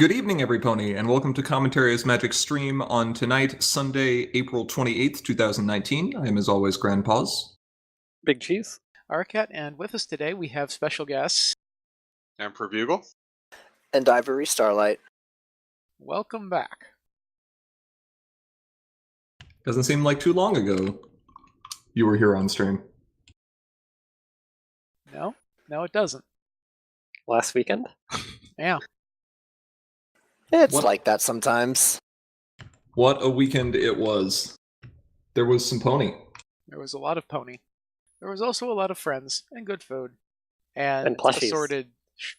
Good evening, every pony, and welcome to Commentary as Magic stream on tonight, Sunday, April 28th, 2019. I am, as always, Grandpaws. Big Cheese. Arcat, and with us today we have special guests. Emperor Bugle. And Ivory Starlight. Welcome back. Doesn't seem like too long ago you were here on stream. No, it doesn't. Last weekend? Yeah. It's like that sometimes. What a weekend it was. There was some pony. There was a lot of pony. There was also a lot of friends and good food. And plushies. assorted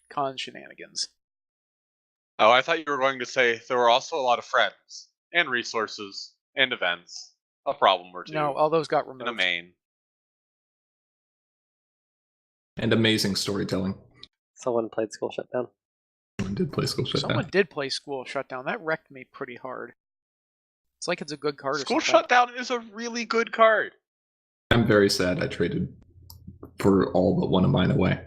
con shenanigans. Oh, I thought you were going to say there were also a lot of friends and resources and events. A problem or two. No, all those got removed. In a main. And amazing storytelling. Someone played School Shutdown. Someone did play School Shutdown. Someone did play School Shutdown. That wrecked me pretty hard. It's like it's a good card School or something. Shutdown is a really good card. I'm very sad I traded for all but one of mine away.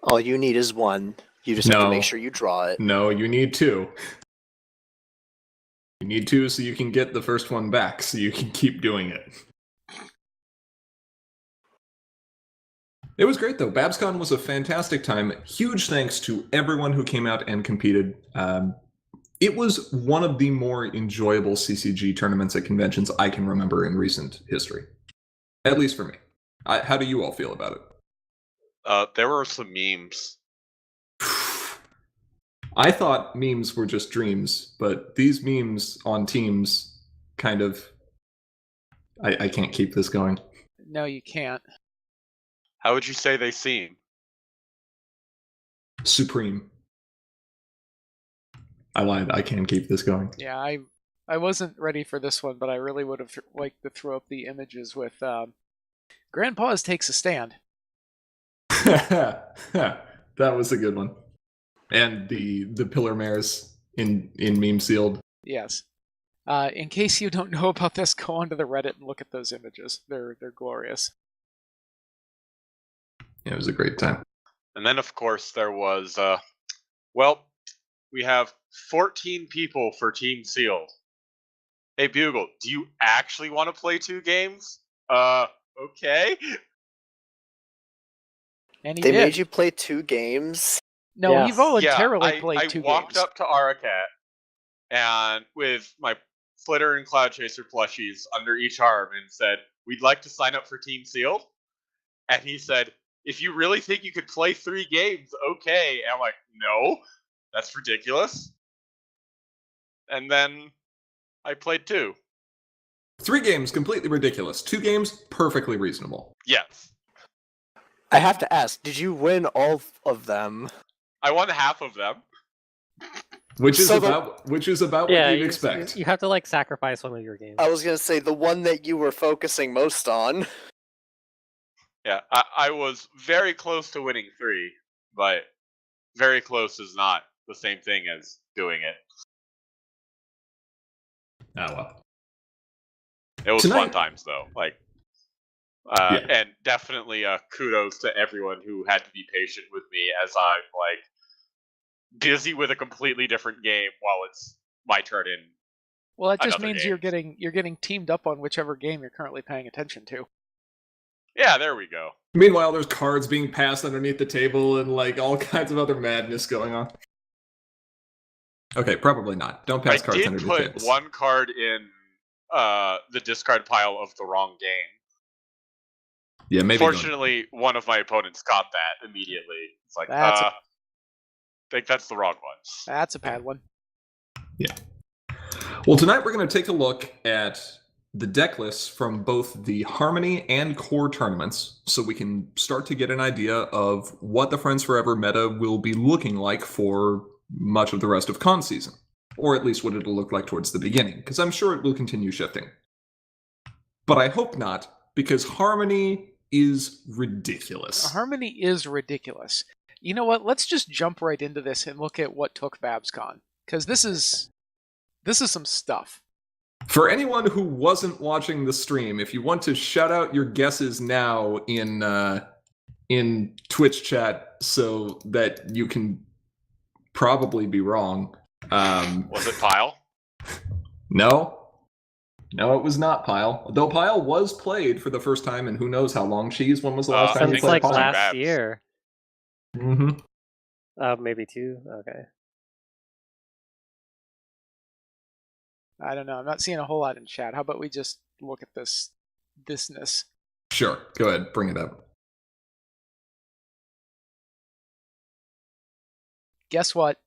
All you need is one. You just have to make sure you draw it. No, you need two. You need two so you can get the first one back, so you can keep doing it. It was great, though. BABSCon was a fantastic time. Huge thanks to everyone who came out and competed. It was one of the more enjoyable CCG tournaments at conventions I can remember in recent history. At least for me. How do you all feel about it? There were some memes. I thought memes were just dreams, but these memes on teams kind of... I can't keep this going. No, you can't. How would you say they seem? Supreme. I lied. I can't keep this going. Yeah, I wasn't ready for this one, but I really would have liked to throw up the images with Grandpa's takes a stand. That was a good one. And the pillar mares in meme sealed. Yes. In case you don't know about this, go onto the Reddit and look at those images. They're glorious. Yeah, it was a great time. And then, of course, there was, we have 14 people for Team Sealed. Hey, Bugle, do you actually want to play 2 games? Okay. And he They did. made you play 2 games? No, Yeah. he voluntarily I played 2 walked games. up to Arakat, and with my Flitter and Cloud Chaser plushies under each arm and said, "We'd like to sign up for Team Sealed." And he said, "If you really think you could play 3 games, okay." And I'm like, "No, that's ridiculous." And then I played 2. 3 games, completely ridiculous. 2 games, perfectly reasonable. Yes. I have to ask, did you win all of them? I won half of them. Which is So about what you'd expect. You have to like sacrifice one of your games. I was going to say, the one that you were focusing most on. Yeah, I was very close to winning 3, but very close is not the same thing as doing it. Oh well. It was Tonight- fun times, though. And definitely kudos to everyone who had to be patient with me as I'm busy with a completely different game while it's my turn in. Well, that just another means game. you're getting teamed up on whichever game you're currently paying attention to. Yeah, there we go. Meanwhile, there's cards being passed underneath the table and all kinds of other madness going on. Okay, probably not. Don't pass I cards did underneath put tables. one card in the discard pile of the wrong game. Yeah, maybe. Fortunately, one of my opponents got that immediately. It's like, I think that's the wrong one. That's a bad one. Yeah. Well, tonight we're going to take a look at the deck lists from both the Harmony and Core tournaments, so we can start to get an idea of what the Friends Forever meta will be looking like for much of the rest of con season. Or at least what it'll look like towards the beginning, because I'm sure it will continue shifting. But I hope not, because Harmony is ridiculous. Harmony is ridiculous. You know what? Let's just jump right into this and look at what took BABSCon, because this is some stuff. For anyone who wasn't watching the stream, if you want to shout out your guesses now in Twitch chat so that you can probably be wrong. Was it Pile? No, it was not Pile. Though Pile was played for the first time, and who knows how long. Cheese. When was the last I time you Since think played like it was Pile? last Babs. year. Mm-hmm. Maybe 2. Okay. I don't know. I'm not seeing a whole lot in chat. How about we just look at thisness? Sure. Go ahead. Bring it up. Guess what?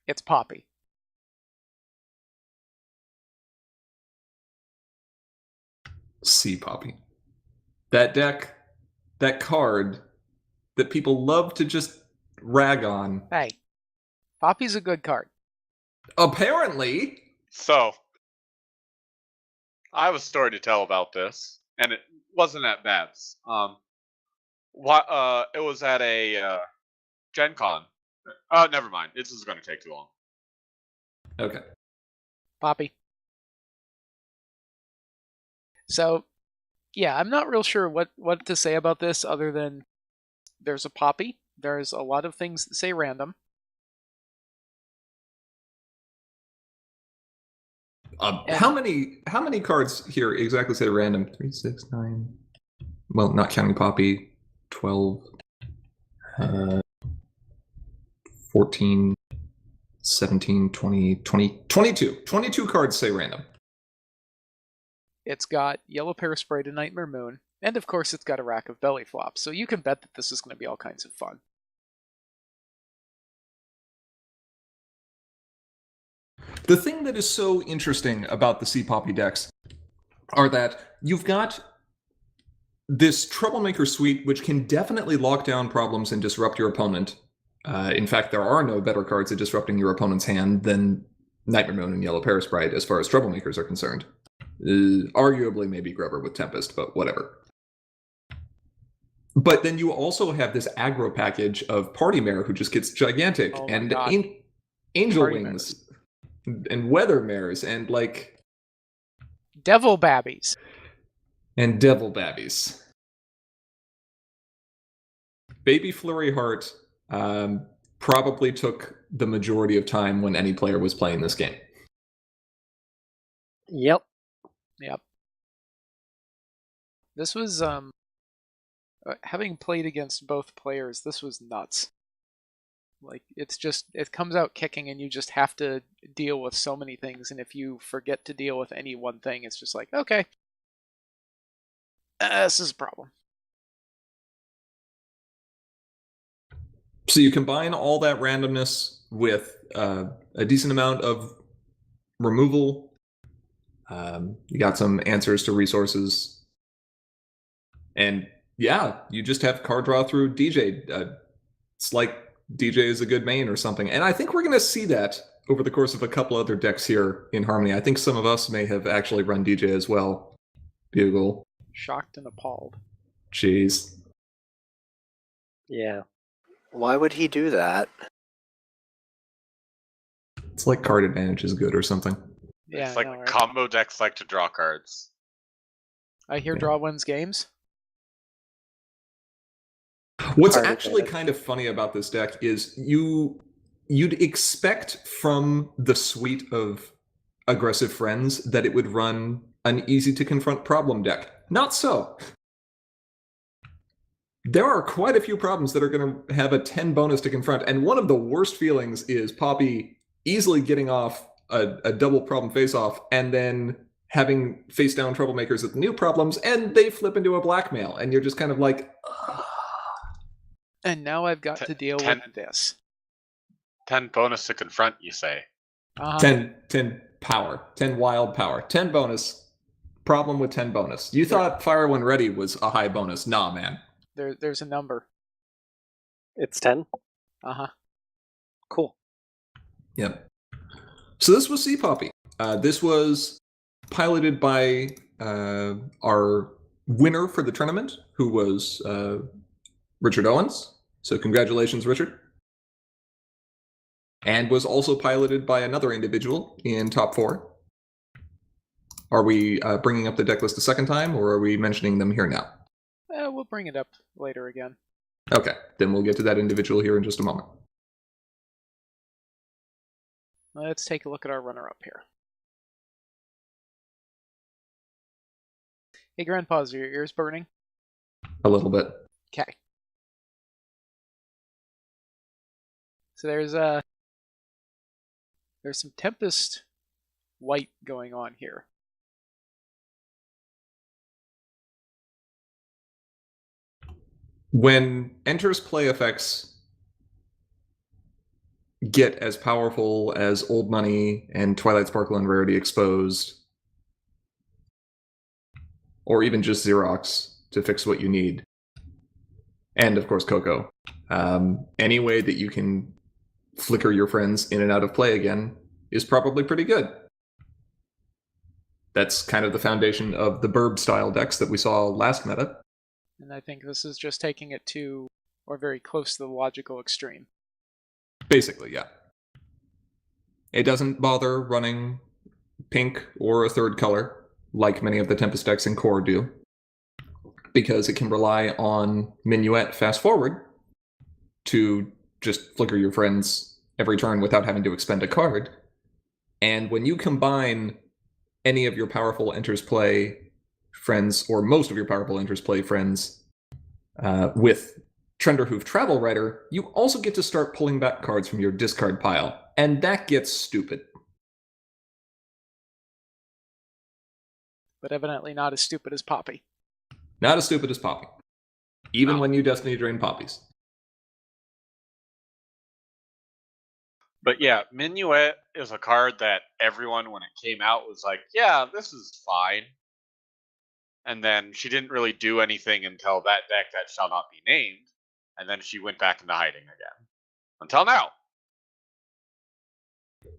It's Poppy. See, Poppy. That deck, that card that people love to just rag on. Hey, Poppy's a good card. Apparently. So, I have a story to tell about this, and it wasn't at Babs. It was at a Gen Con. Never mind. This is going to take too long. Okay. Poppy. So, yeah, I'm not real sure what to say about this other than there's a Poppy. There's a lot of things that say random. How many cards here exactly say random? 3, 6, 9. Well, not counting Poppy. 12. 14. 17, 20, 22. 22 cards say random. It's got Yellow Paraspray to Nightmare Moon, and of course it's got a rack of belly flops, so you can bet that this is going to be all kinds of fun. The thing that is so interesting about the Sea Poppy decks are that you've got this Troublemaker suite, which can definitely lock down problems and disrupt your opponent. In fact, there are no better cards at disrupting your opponent's hand than Nightmare Moon and Yellow Parasprite as far as Troublemakers are concerned. Arguably maybe Grubber with Tempest, but whatever. But then you also have this aggro package of Party Mare who just gets gigantic, Oh my and God. Angel Party Wings, and Weather Mares, and like... Devil Babbies. And Devil Babbies. Baby Flurry Heart probably took the majority of time when any player was playing this game. Yep. This was, having played against both players, this was nuts. Like, it comes out kicking and you just have to deal with so many things, and if you forget to deal with any one thing, it's just like, okay. This is a problem. So you combine all that randomness with a decent amount of removal. You got some answers to resources. And yeah, you just have card draw through DJ. It's like DJ is a good main or something. And I think we're going to see that over the course of a couple other decks here in Harmony. I think some of us may have actually run DJ as well. Bugle. Shocked and appalled. Jeez. Yeah. Why would he do that? It's like card advantage is good or something. Yeah, It's like I know, right? combo decks like to draw cards. I hear draw wins games. What's Card actually advantage. kind of funny about this deck is you'd expect from the suite of aggressive friends that it would run an easy to confront problem deck. Not so. There are quite a few problems that are going to have a 10 bonus to confront, and one of the worst feelings is Poppy easily getting off a double problem face-off and then having face-down troublemakers at the new problems, and they flip into a blackmail, and you're just kind of like... Ugh. And now I've got to deal with this. 10 bonus to confront, you say? 10 power. 10 wild power. 10 bonus. Problem with 10 bonus. You thought Fire When Ready was a high bonus. Nah, man. There's a number. It's 10? Cool. Yep. So this was Sea Poppy. This was piloted by our winner for the tournament, who was Richard Owens. So congratulations, Richard. And was also piloted by another individual in top 4. Are we bringing up the deck list a second time, or are we mentioning them here now? We'll bring it up later again. Okay, then we'll get to that individual here in just a moment. Let's take a look at our runner-up here. Hey, Grandpa's, are your ears burning? A little bit. Okay. So there's some Tempest White going on here. When Enter's play effects get as powerful as Old Money and Twilight Sparkle and Rarity Exposed, or even just Xerox to fix what you need, and of course Coco, any way that you can flicker your friends in and out of play again is probably pretty good. That's kind of the foundation of the Burb style decks that we saw last meta. And I think this is just taking it to, or very close to the logical extreme. Basically, yeah. It doesn't bother running pink or a third color, like many of the Tempest decks in Core do, because it can rely on Minuet Fast Forward to just flicker your friends every turn without having to expend a card. And when you combine any of your powerful Enters Play friends, or most of your powerful Enters Play friends, with Trenderhoof Travel Writer, you also get to start pulling back cards from your discard pile, and that gets stupid. But evidently not as stupid as Poppy. Not as stupid as Poppy. Even No. when you Destiny Drain Poppies. But yeah, Minuet is a card that everyone, when it came out, was like, yeah, this is fine. And then she didn't really do anything until that deck that shall not be named. And then she went back into hiding again. Until now.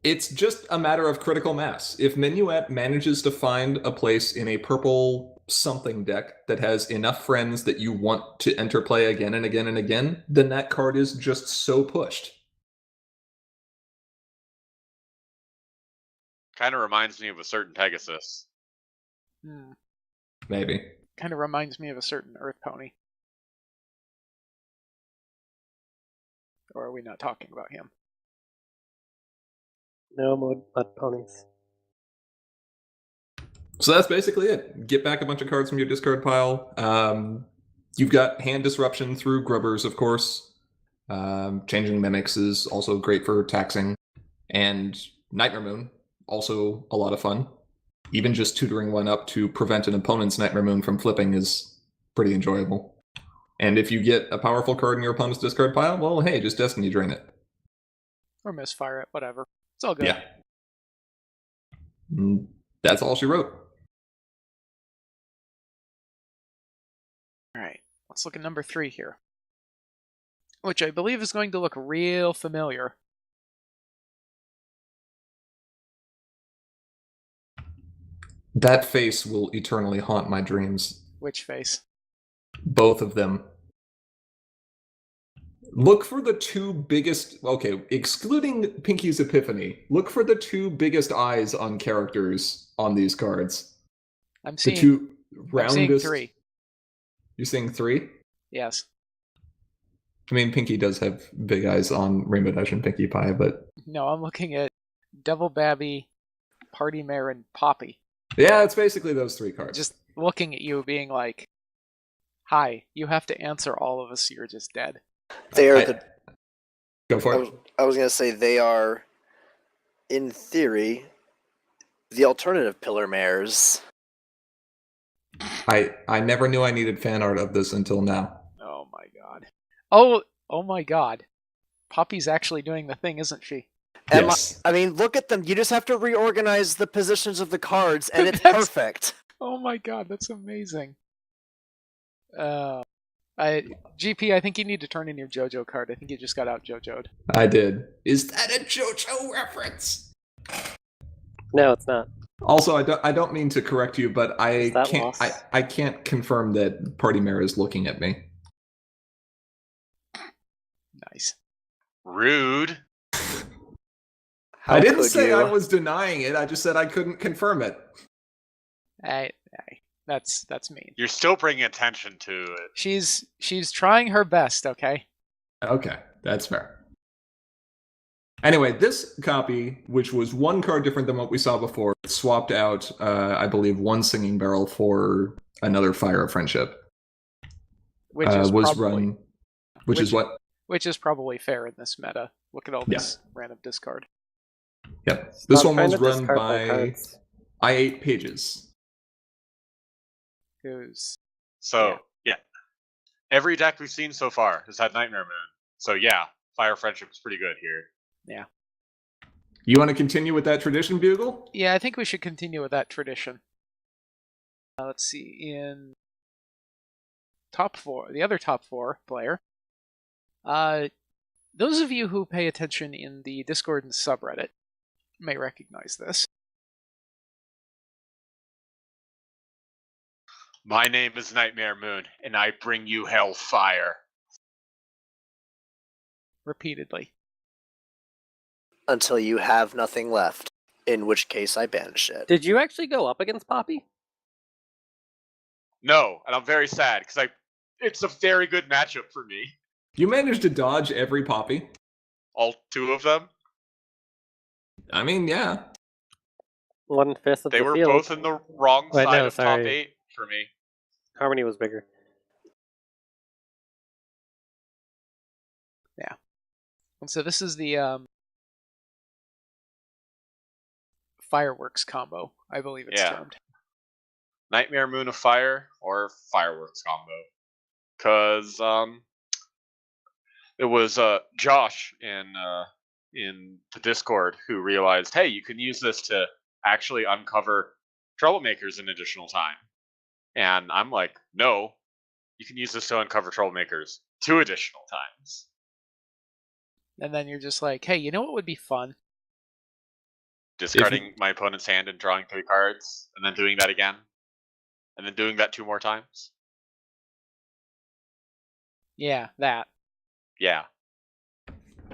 It's just a matter of critical mass. If Minuet manages to find a place in a purple something deck that has enough friends that you want to enter play again and again and again, then that card is just so pushed. Kind of reminds me of a certain Pegasus. Maybe. Kind of reminds me of a certain Earth Pony. Or are we not talking about him? No mud ponies. So that's basically it. Get back a bunch of cards from your discard pile. You've got hand disruption through Grubbers, of course. Changing Mimics is also great for taxing. And Nightmare Moon, also a lot of fun. Even just tutoring one up to prevent an opponent's Nightmare Moon from flipping is pretty enjoyable. And if you get a powerful card in your opponent's discard pile, well, hey, just Destiny Drain it. Or misfire it, whatever. It's all good. Yeah. That's all she wrote. Alright, let's look at number 3 here. Which I believe is going to look real familiar. That face will eternally haunt my dreams. Which face? Both of them. Look for the two biggest... Okay, excluding Pinky's Epiphany, look for the two biggest eyes on characters on these cards. I'm The seeing, two I'm roundest... seeing 3. You're seeing 3? Yes. I mean, Pinky does have big eyes on Rainbow Dash and Pinkie Pie, but... No, I'm looking at Devil Babby, Party Mare, and Poppy. Yeah, it's basically those 3 cards. Just looking at you being like, hi, you have to answer all of us, you're just dead. They are I- Go for it. I was going to say they are, in theory, the alternative Pillar Mares. I never knew I needed fan art of this until now. Oh my god. Oh my god. Poppy's actually doing the thing, isn't she? Yes. I mean, look at them. You just have to reorganize the positions of the cards, and it's That's- perfect. Oh my god, that's amazing. GP, I think you need to turn in your JoJo card. I think you just got out JoJo'd. I did. Is that a JoJo reference? No, it's not. Also, I don't mean to correct you, but I Is that can't lost? I can't confirm that Party Mare is looking at me. Nice. Rude. How I didn't could say you? I was denying it. I just said I couldn't confirm it. Hey, that's mean. You're still bringing attention to it. She's trying her best, okay? Okay, that's fair. Anyway, this copy, which was one card different than what we saw before, swapped out, I believe, one Singing Barrel for another Fire of Friendship. Which is was probably run, which is what? which is probably fair in this meta. Look at all this random discard. Yep. This Stop one trying was to run discard my by cards. I8 Pages. Who's So, yeah. Every deck we've seen so far has had Nightmare Moon. So, yeah, Fire Friendship is pretty good here. yeah. You want to continue with that tradition, Bugle? Yeah, I think we should continue with that tradition. Let's see, in top 4, the other top 4 player, those of you who pay attention in the Discord and subreddit may recognize this. My name is Nightmare Moon, and I bring you hellfire. Repeatedly. Until you have nothing left, in which case I banish it. Did you actually go up against Poppy? No, and I'm very sad, because it's a very good matchup for me. You managed to dodge every Poppy. All 2 of them. I mean, yeah. 1/5 of They the were field. both in the wrong Wait, side no, of top sorry. 8 for me. Harmony was bigger. And so this is the fireworks combo, I believe it's Yeah. termed. Nightmare Moon of Fire or Fireworks combo. Because it was Josh in the Discord who realized, hey, you can use this to actually uncover troublemakers an additional time. And I'm like, no, you can use this to uncover troublemakers 2 additional times. And then you're just like, hey, you know what would be fun? Discarding my opponent's hand and drawing 3 cards, and then doing that again. And then doing that 2 more times. Yeah, that. Yeah.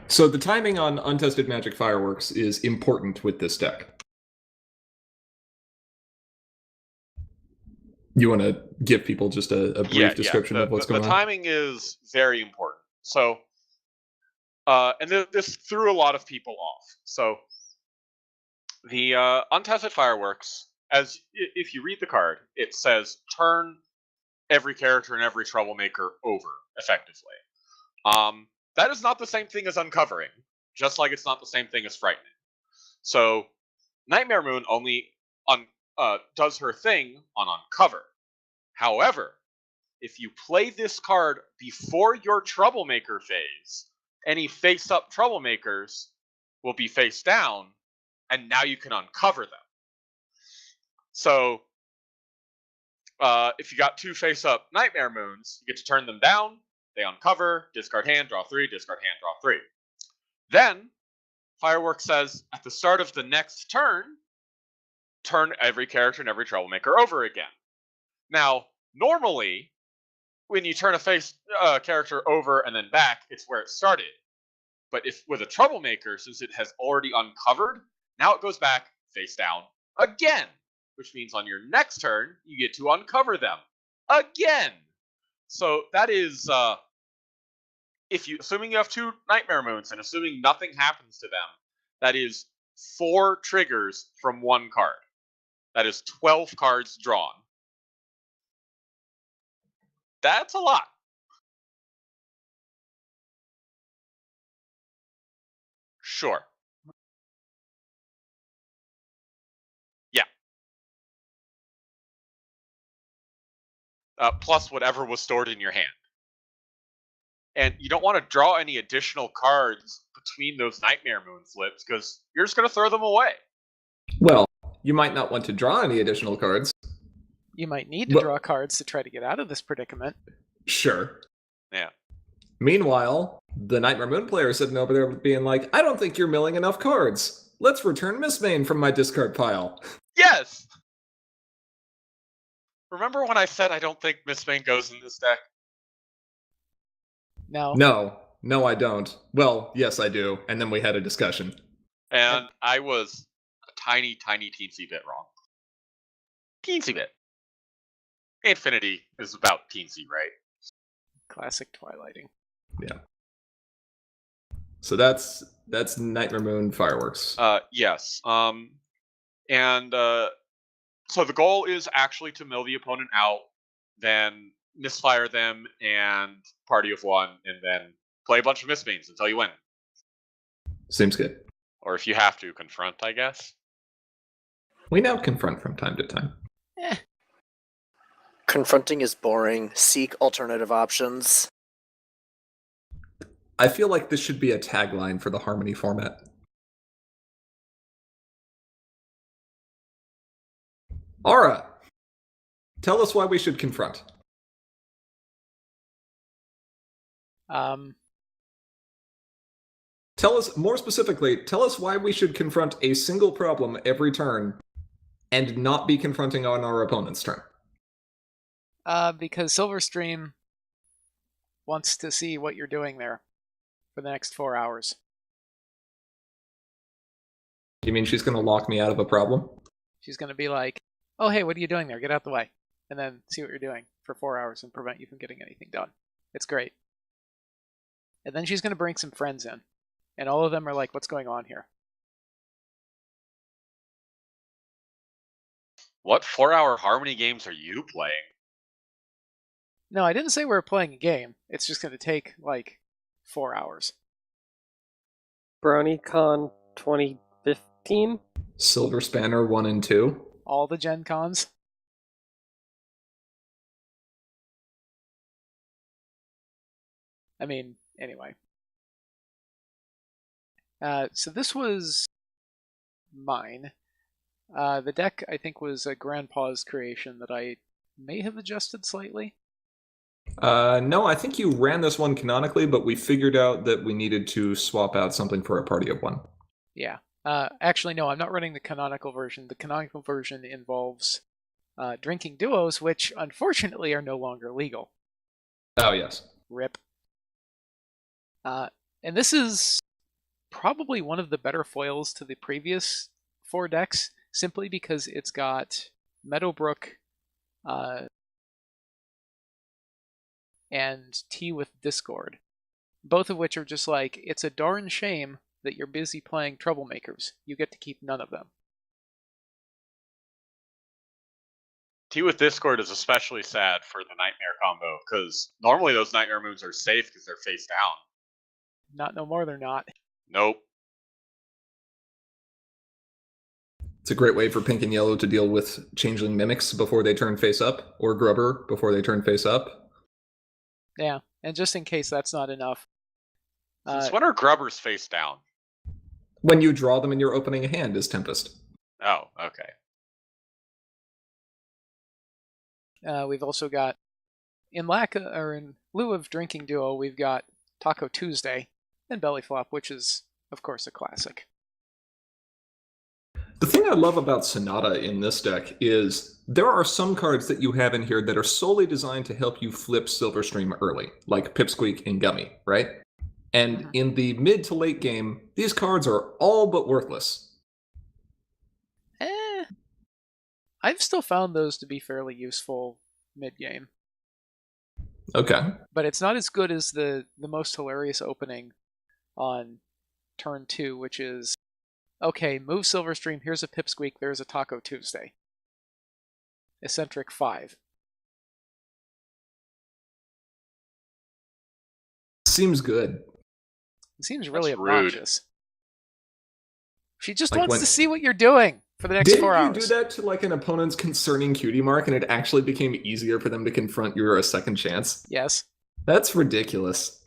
So the timing on Untested Magic Fireworks is important with this deck. You want to give people just a brief description of what's going on? The timing is very important. So, and this threw a lot of people off. So, the Untested Fireworks, if you read the card, it says turn every character and every troublemaker over, effectively. That is not the same thing as uncovering, just like it's not the same thing as frightening. So, Nightmare Moon only does her thing on uncover. However, if you play this card before your troublemaker phase, any face-up troublemakers will be face down, and now you can uncover them. So, if you got 2 face-up Nightmare Moons, you get to turn them down, they uncover, discard hand, draw 3, discard hand, draw 3. Then, Fireworks says, at the start of the next turn, turn every character and every troublemaker over again. Now, normally, when you turn a face character over and then back, it's where it started. But if with a troublemaker, since it has already uncovered, now it goes back face down again, which means on your next turn, you get to uncover them again. So that is, assuming you have 2 Nightmare Moons and assuming nothing happens to them, that is 4 triggers from 1 card. That is 12 cards drawn. That's a lot. Sure. Yeah. Plus whatever was stored in your hand. And you don't want to draw any additional cards between those Nightmare Moon flips because you're just going to throw them away. Well, you might not want to draw any additional cards. You might need to draw cards to try to get out of this predicament. Sure. Yeah. Meanwhile, the Nightmare Moon player is sitting over there being like, I don't think you're milling enough cards. Let's return Mistbane from my discard pile. Yes! Remember when I said I don't think Mistbane goes in this deck? No. No, I don't. Well, yes, I do. And then we had a discussion. And I was a tiny, tiny teensy bit wrong. Teensy bit. Infinity is about teensy, right? Classic Twilighting. Yeah. So that's That's Nightmare Moon fireworks. Yes. So the goal is actually to mill the opponent out, then misfire them and party of one, and then play a bunch of misbeams until you win. Seems good. Or if you have to, confront, I guess. We now confront from time to time. Confronting is boring. Seek alternative options. I feel like this should be a tagline for the Harmony format. Aura, tell us why we should confront. Tell us, more specifically, tell us why we should confront a single problem every turn and not be confronting on our opponent's turn. Because Silverstream wants to see what you're doing there for the next 4 hours. You mean she's going to lock me out of a problem? She's going to be like, oh, hey, what are you doing there? Get out the way. And then see what you're doing for 4 hours and prevent you from getting anything done. It's great. And then she's going to bring some friends in. And all of them are like, what's going on here? What 4-hour Harmony games are you playing? No, I didn't say we were playing a game. It's just going to take, like, 4 hours. BronyCon 2015? Silver Spanner 1 and 2. All the Gen Cons. I mean, anyway. So this was mine. The deck, I think, was a Grandpa's creation that I may have adjusted slightly. No, I think you ran this one canonically, but we figured out that we needed to swap out something for a party of one. Yeah. Actually, no, I'm not running the canonical version. The canonical version involves drinking duos, which unfortunately are no longer legal. Oh, yes. RIP. And this is probably one of the better foils to the previous 4 decks, simply because it's got Meadowbrook and Tea with Discord, both of which are just like, it's a darn shame that you're busy playing Troublemakers. You get to keep none of them. Tea with Discord is especially sad for the Nightmare combo, because normally those Nightmare Moons are safe because they're face down. Not no more, they're not. Nope. It's a great way for pink and yellow to deal with changeling mimics before they turn face up, or grubber before they turn face up. Yeah, and just in case that's not enough. Since when are grubbers face down? When you draw them in your opening hand as Tempest. Oh, okay. We've also got, in lieu of Drinking Duo, we've got Taco Tuesday and Belly Flop, which is, of course, a classic. The thing I love about Sonata in this deck is there are some cards that you have in here that are solely designed to help you flip Silverstream early, like Pipsqueak and Gummy, right? And in the mid to late game, these cards are all but worthless. I've still found those to be fairly useful mid-game. Okay. But it's not as good as the most hilarious opening on turn 2, which is, okay, move Silverstream, here's a Pipsqueak, there's a Taco Tuesday. Eccentric 5. Seems good. It seems really That's rude. obnoxious. She just Like wants when- to see what you're doing for the next Didn't 4 you hours. do that to like an opponent's concerning cutie mark and it actually became easier for them to confront you or a second chance? Yes, That's ridiculous.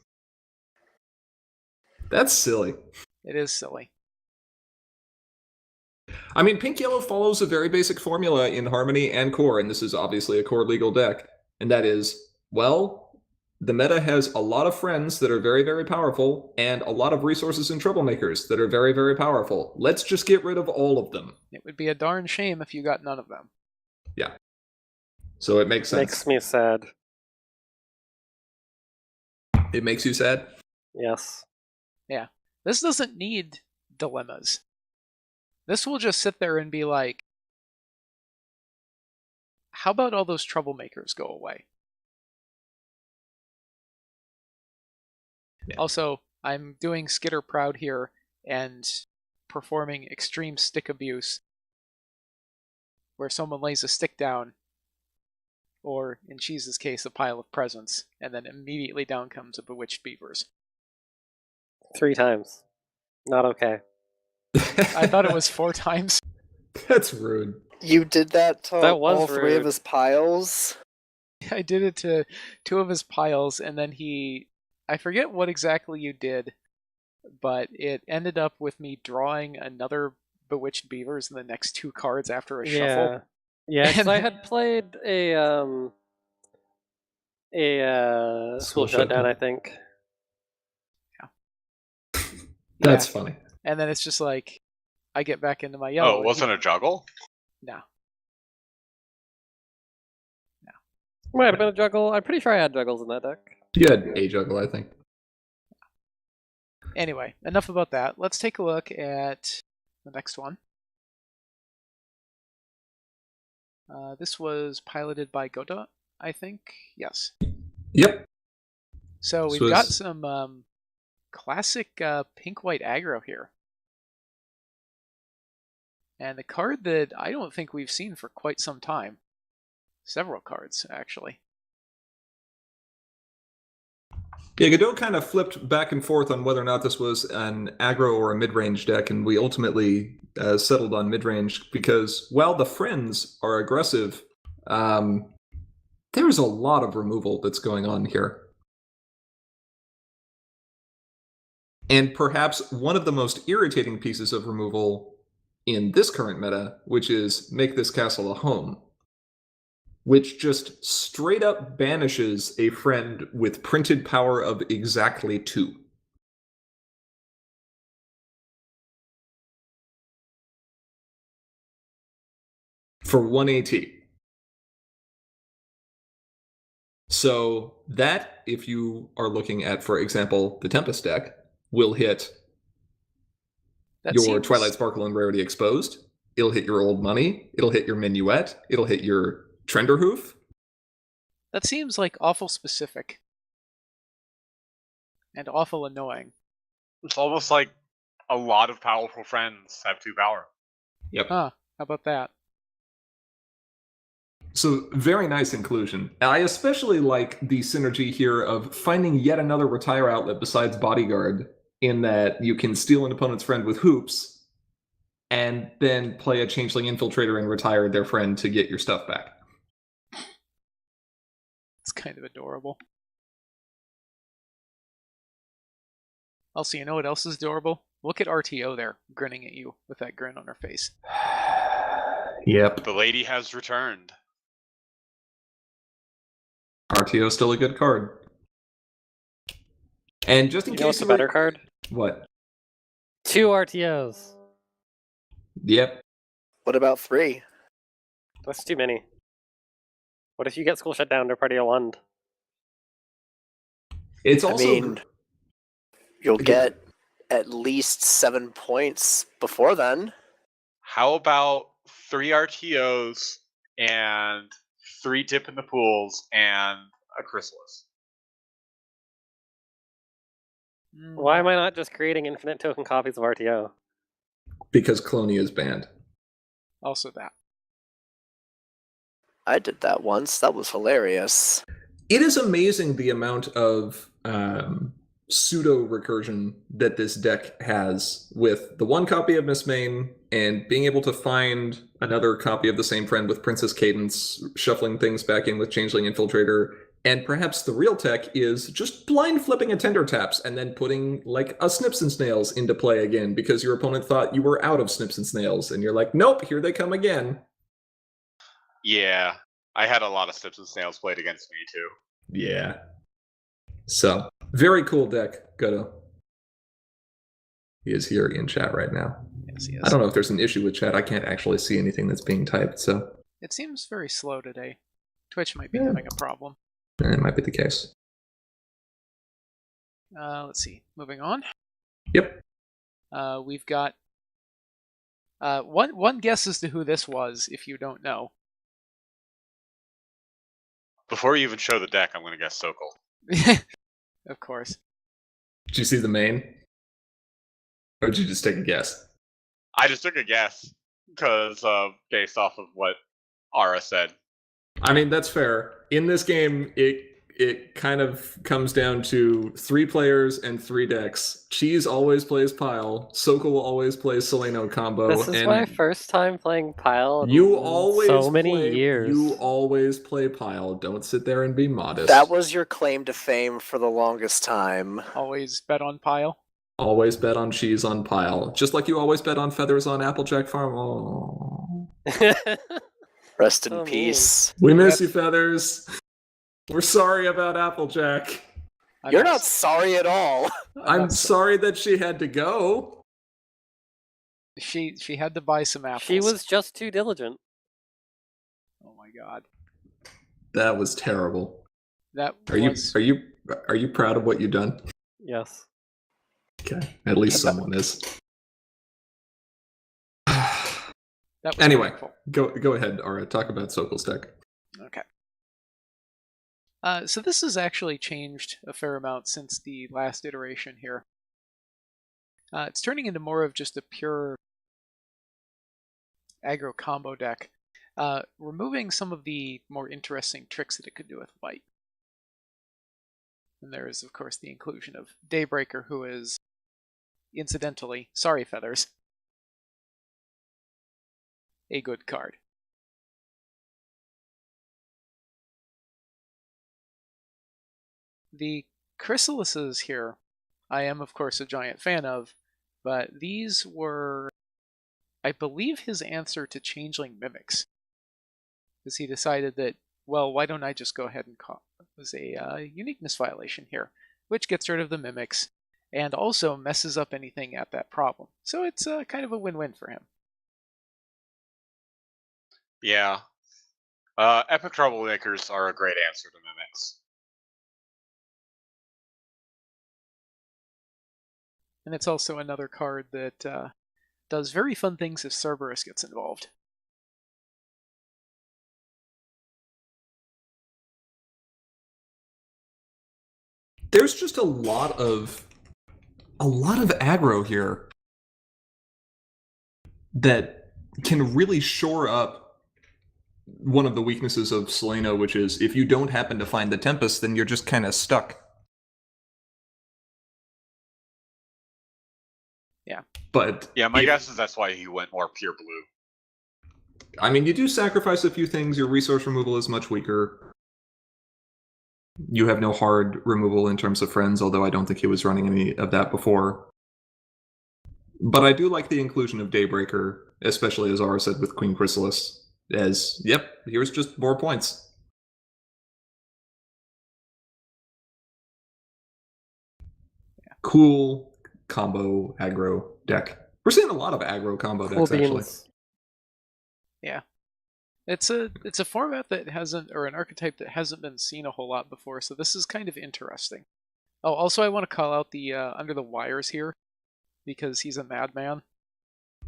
That's silly. it is silly. I mean, Pink Yellow follows a very basic formula in Harmony and Core, and this is obviously a Core legal deck. And that is, well, the meta has a lot of friends that are very, very powerful, and a lot of resources and troublemakers that are very, very powerful. Let's just get rid of all of them. It would be a darn shame if you got none of them. Yeah. So it makes sense. Makes me sad. It makes you sad? Yes. Yeah. This doesn't need dilemmas. This will just sit there and be like, how about all those troublemakers go away? Yeah. Also, I'm doing Skitter proud here. and performing extreme stick abuse, where someone lays a stick down, or in Cheese's case, a pile of presents, and then immediately down comes a bewitched beavers. 3 times. Not okay. I thought it was 4 times. That's rude. You did that to That was all 3 of rude. his piles? I did it to 2 of his piles, and then I forget what exactly you did, but it ended up with me drawing another bewitched beavers in the next 2 cards after a shuffle. Yeah, because And I then- had played a school School shutdown, shutdown. I think. That's Yeah. funny. And then it's just like, I get back into my yellow. Oh, it wasn't a juggle? No. Might have been a juggle. I'm pretty sure I had juggles in that deck. You had a juggle, I think. Anyway, enough about that. Let's take a look at the next one. This was piloted by Gota, I think. Yes. Yep. So This we've got was- some classic pink-white aggro here. And a card that I don't think we've seen for quite some time. Several cards, actually. Yeah, Godot kind of flipped back and forth on whether or not this was an aggro or a mid-range deck, and we ultimately settled on mid-range because while the friends are aggressive, there's a lot of removal that's going on here. And perhaps one of the most irritating pieces of removal in this current meta, which is make this castle a home, which just straight up banishes a friend with printed power of exactly 2. For 1 AT. So that, if you are looking at, for example, the Tempest deck, will hit That your seems- Twilight Sparkle and Rarity Exposed. It'll hit your Old Money. It'll hit your Minuet. It'll hit your Trenderhoof. That seems like awful specific. And awful annoying. It's almost like a lot of powerful friends have 2 power. Yep. Huh, how about that? So very nice inclusion. I especially like the synergy here of finding yet another retire outlet besides Bodyguard, in that you can steal an opponent's friend with hoops, and then play a Changeling Infiltrator and retire their friend to get your stuff back. It's kind of adorable. Also, you know what else is adorable? Look at RTO there, grinning at you with that grin on her face. Yep. The lady has returned. RTO still a good card. And just in You know case what's a better card? What? 2 RTOs. Yep. What about 3? That's too many. What if you get school shut down to party of 1? It's I also mean, you'll Yeah. get at least 7 points before then. How about 3 RTOs and 3 dip in the pools and a chrysalis? Why am I not just creating infinite token copies of RTO? because Clonia is banned. Also that. I did that once. That was hilarious. It is amazing the amount of pseudo recursion that this deck has with the one copy of Miss Main and being able to find another copy of the same friend with Princess Cadence, shuffling things back in with Changeling Infiltrator, and perhaps the real tech is just blind flipping a Tender Taps and then putting like a Snips and Snails into play again because your opponent thought you were out of Snips and Snails, and you're like, nope, here they come again. Yeah, I had a lot of Snips and Snails played against me too. Yeah. So, very cool deck, Goto. He is here in chat right now. Yes, he is. I don't know if there's an issue with chat. I can't actually see anything that's being typed, so It seems very slow today. Twitch might be Yeah. having a problem. it might be the case. Let's see. Moving on. Yep. We've got one guess as to who this was, if you don't know. Before you even show the deck, I'm going to guess Sokol. Of course. Did you see the main? Or did you just take a guess? I just took a guess because based off of what Ara said. I mean, that's fair. In this game, it kind of comes down to 3 players and 3 decks. Cheese always plays Pile. Sokol always plays Seleno combo. This is and my first time playing Pile in you always so many play, years. You always play Pile. Don't sit there and be modest. That was your claim to fame for the longest time. Always bet on Pile. Always bet on Cheese on Pile. Just like you always bet on Feathers on Applejack Farm. Oh. Rest in So peace. We miss you, Feathers. We're sorry about Applejack. You're not sorry at all. I'm sorry that she had to go. She had to buy some apples. She was just too diligent. Oh my god. That was terrible. That Are you proud of what you've done? Yes. Okay, at least someone is. That was Anyway, painful. go ahead, Ara. Talk about Sokol's deck. Okay. So this has actually changed a fair amount since the last iteration here. It's turning into more of just a pure aggro combo deck, removing some of the more interesting tricks that it could do with white. And there is, of course, the inclusion of Daybreaker, who is, incidentally, sorry Feathers, a good card. The Chrysalises here, I am of course a giant fan of, but these were, I believe, his answer to Changeling Mimics. Because he decided that, well, why don't I just go ahead and call it was a uniqueness violation here, which gets rid of the Mimics, and also messes up anything at that problem. So it's kind of a win-win for him. Yeah. Epic Troublemakers are a great answer to Mimics. And it's also another card that does very fun things if Cerberus gets involved. There's just a lot of aggro here that can really shore up one of the weaknesses of Seleno, which is if you don't happen to find the Tempest, then you're just kind of stuck. Yeah. But yeah, my guess is that's why he went more pure blue. I mean, you do sacrifice a few things. Your resource removal is much weaker. You have no hard removal in terms of friends, although I don't think he was running any of that before. But I do like the inclusion of Daybreaker, especially as Ara said with Queen Chrysalis, as, yep, here's just more points. Yeah. Cool combo aggro deck. We're seeing a lot of aggro combo Cool decks, actually. beans. Yeah. It's a format that hasn't, or an archetype that hasn't been seen a whole lot before, so this is kind of interesting. Oh, also I want to call out the Under the Wires here, because he's a madman.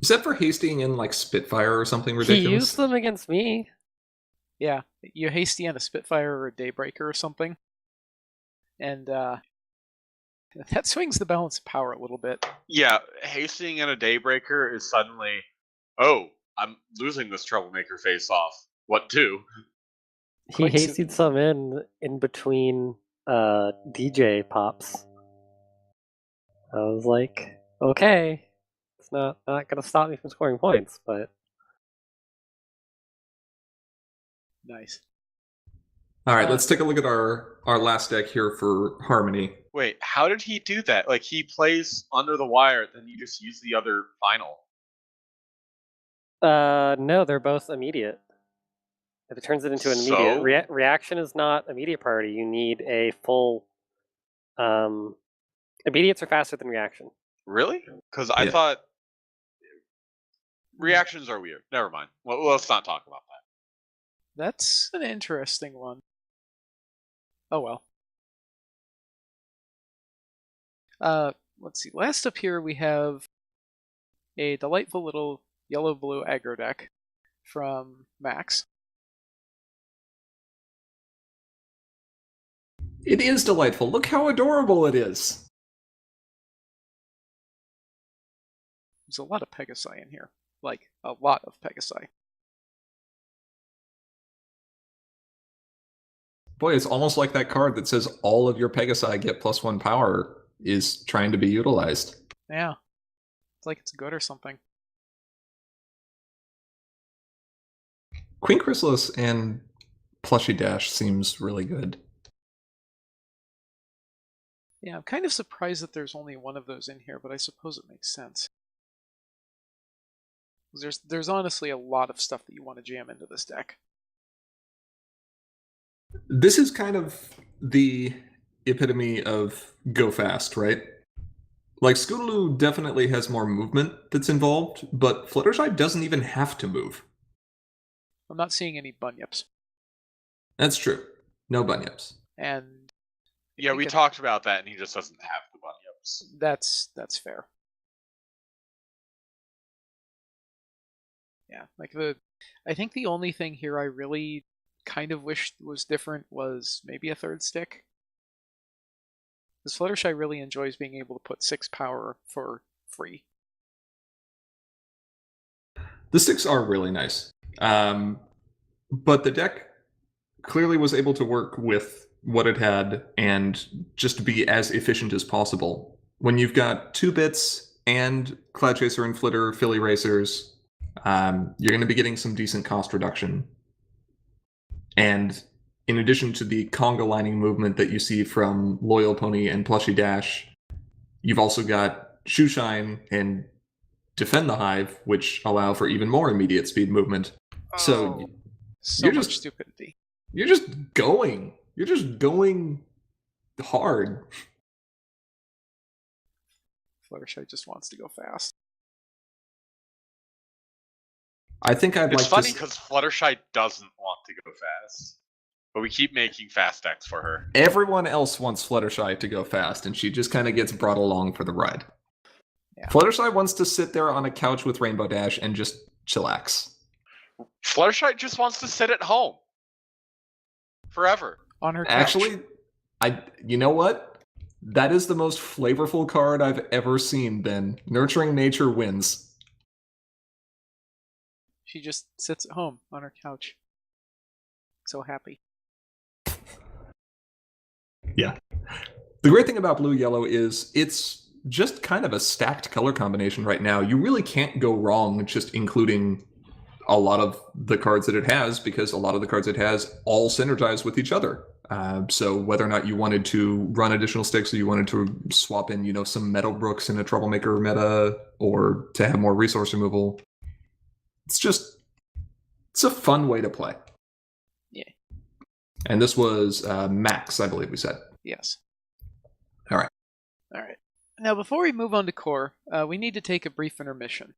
Is that for hasting in like Spitfire or something ridiculous? He used them against me. Yeah, you hasty on a Spitfire or a Daybreaker or something. And that swings the balance of power a little bit. Yeah, hasting in a Daybreaker is suddenly, oh, I'm losing this Troublemaker face-off. What do? He Quite hastied some in between DJ pops. I was like, okay, it's not gonna stop me from scoring points, but Nice. All right, let's take a look at our last deck here for Harmony. Wait, how did he do that? Like, he plays Under the Wire, then you just use the other final. no, they're both immediate. If it turns it into an immediate So? reaction is not immediate priority. You need a full. Immediates are faster than reaction. Really? Because I Yeah. thought reactions are weird. Never mind. Well, let's not talk about that. That's an interesting one. Oh well. Let's see. Last up here we have a delightful little yellow-blue aggro deck from Max. It is delightful. Look how adorable it is. There's a lot of Pegasi in here. Like, a lot of Pegasi. Boy, it's almost like that card that says all of your Pegasi get +1 power is trying to be utilized. Yeah. It's like it's good or something. Queen Chrysalis and Plushy Dash seems really good. Yeah, I'm kind of surprised that there's only one of those in here, but I suppose it makes sense. There's honestly a lot of stuff that you want to jam into this deck. This is kind of the epitome of go fast, right? Like, Scootaloo definitely has more movement that's involved, but Fluttershy doesn't even have to move. I'm not seeing any bunyips. That's true. No bunyips. And I Yeah, think we if- talked about that, and he just doesn't have the bunyips. That's fair. Yeah, like I think the only thing here I really kind of wished was different was maybe a third stick. Because Fluttershy really enjoys being able to put 6 power for free. The sticks are really nice. But the deck clearly was able to work with what it had and just be as efficient as possible. When you've got 2 bits and Cloud Chaser and Flitter, Philly Racers, you're going to be getting some decent cost reduction. And in addition to the conga lining movement that you see from Loyal Pony and Plushy Dash, you've also got Shoe Shine and Defend the Hive, which allow for even more immediate speed movement. So So you're much just- stupidity. you're just going. You're just going hard. Fluttershy just wants to go fast. I think I'd It's like funny to. because Fluttershy doesn't want to go fast, but we keep making fast decks for her. Everyone else wants Fluttershy to go fast, and she just kind of gets brought along for the ride. Yeah. Fluttershy wants to sit there on a couch with Rainbow Dash and just chillax. Fluttershy just wants to sit at home forever. On her couch. Actually, you know what? That is the most flavorful card I've ever seen, Ben. Nurturing Nature wins. She just sits at home on her couch. So happy. Yeah. The great thing about blue yellow is it's just kind of a stacked color combination right now. You really can't go wrong just including a lot of the cards that it has, because a lot of the cards it has all synergize with each other. So whether or not you wanted to run additional sticks, or you wanted to swap in, some Meadowbrooks in a Troublemaker meta, or to have more resource removal, it's a fun way to play. Yeah. And this was Max, I believe we said. Yes. All right. Now, before we move on to core, we need to take a brief intermission.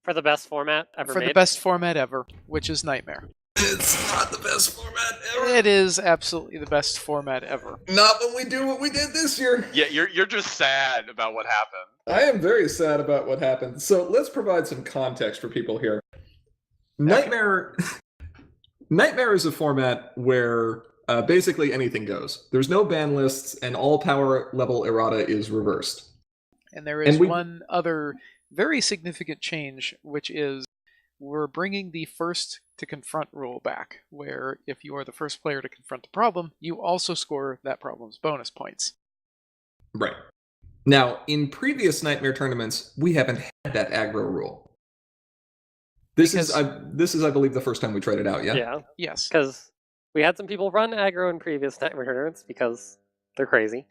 For the best format ever For made. the best format ever, which is Nightmare. It's not the best format ever. It is absolutely the best format ever. Not when we do what we did this year. Yeah, you're just sad about what happened. I am very sad about what happened. So let's provide some context for people here. Nightmare is a format where basically anything goes. There's no ban lists, and all power level errata is reversed. And there is And we- one other very significant change, which is we're bringing the first to confront rule back, where if you are the first player to confront the problem, you also score that problem's bonus points. Right. Now, in previous Nightmare tournaments, we haven't had that aggro rule. This is, I believe, the first time we tried it out, yeah? Yeah, Yes. because we had some people run aggro in previous Nightmare tournaments because they're crazy.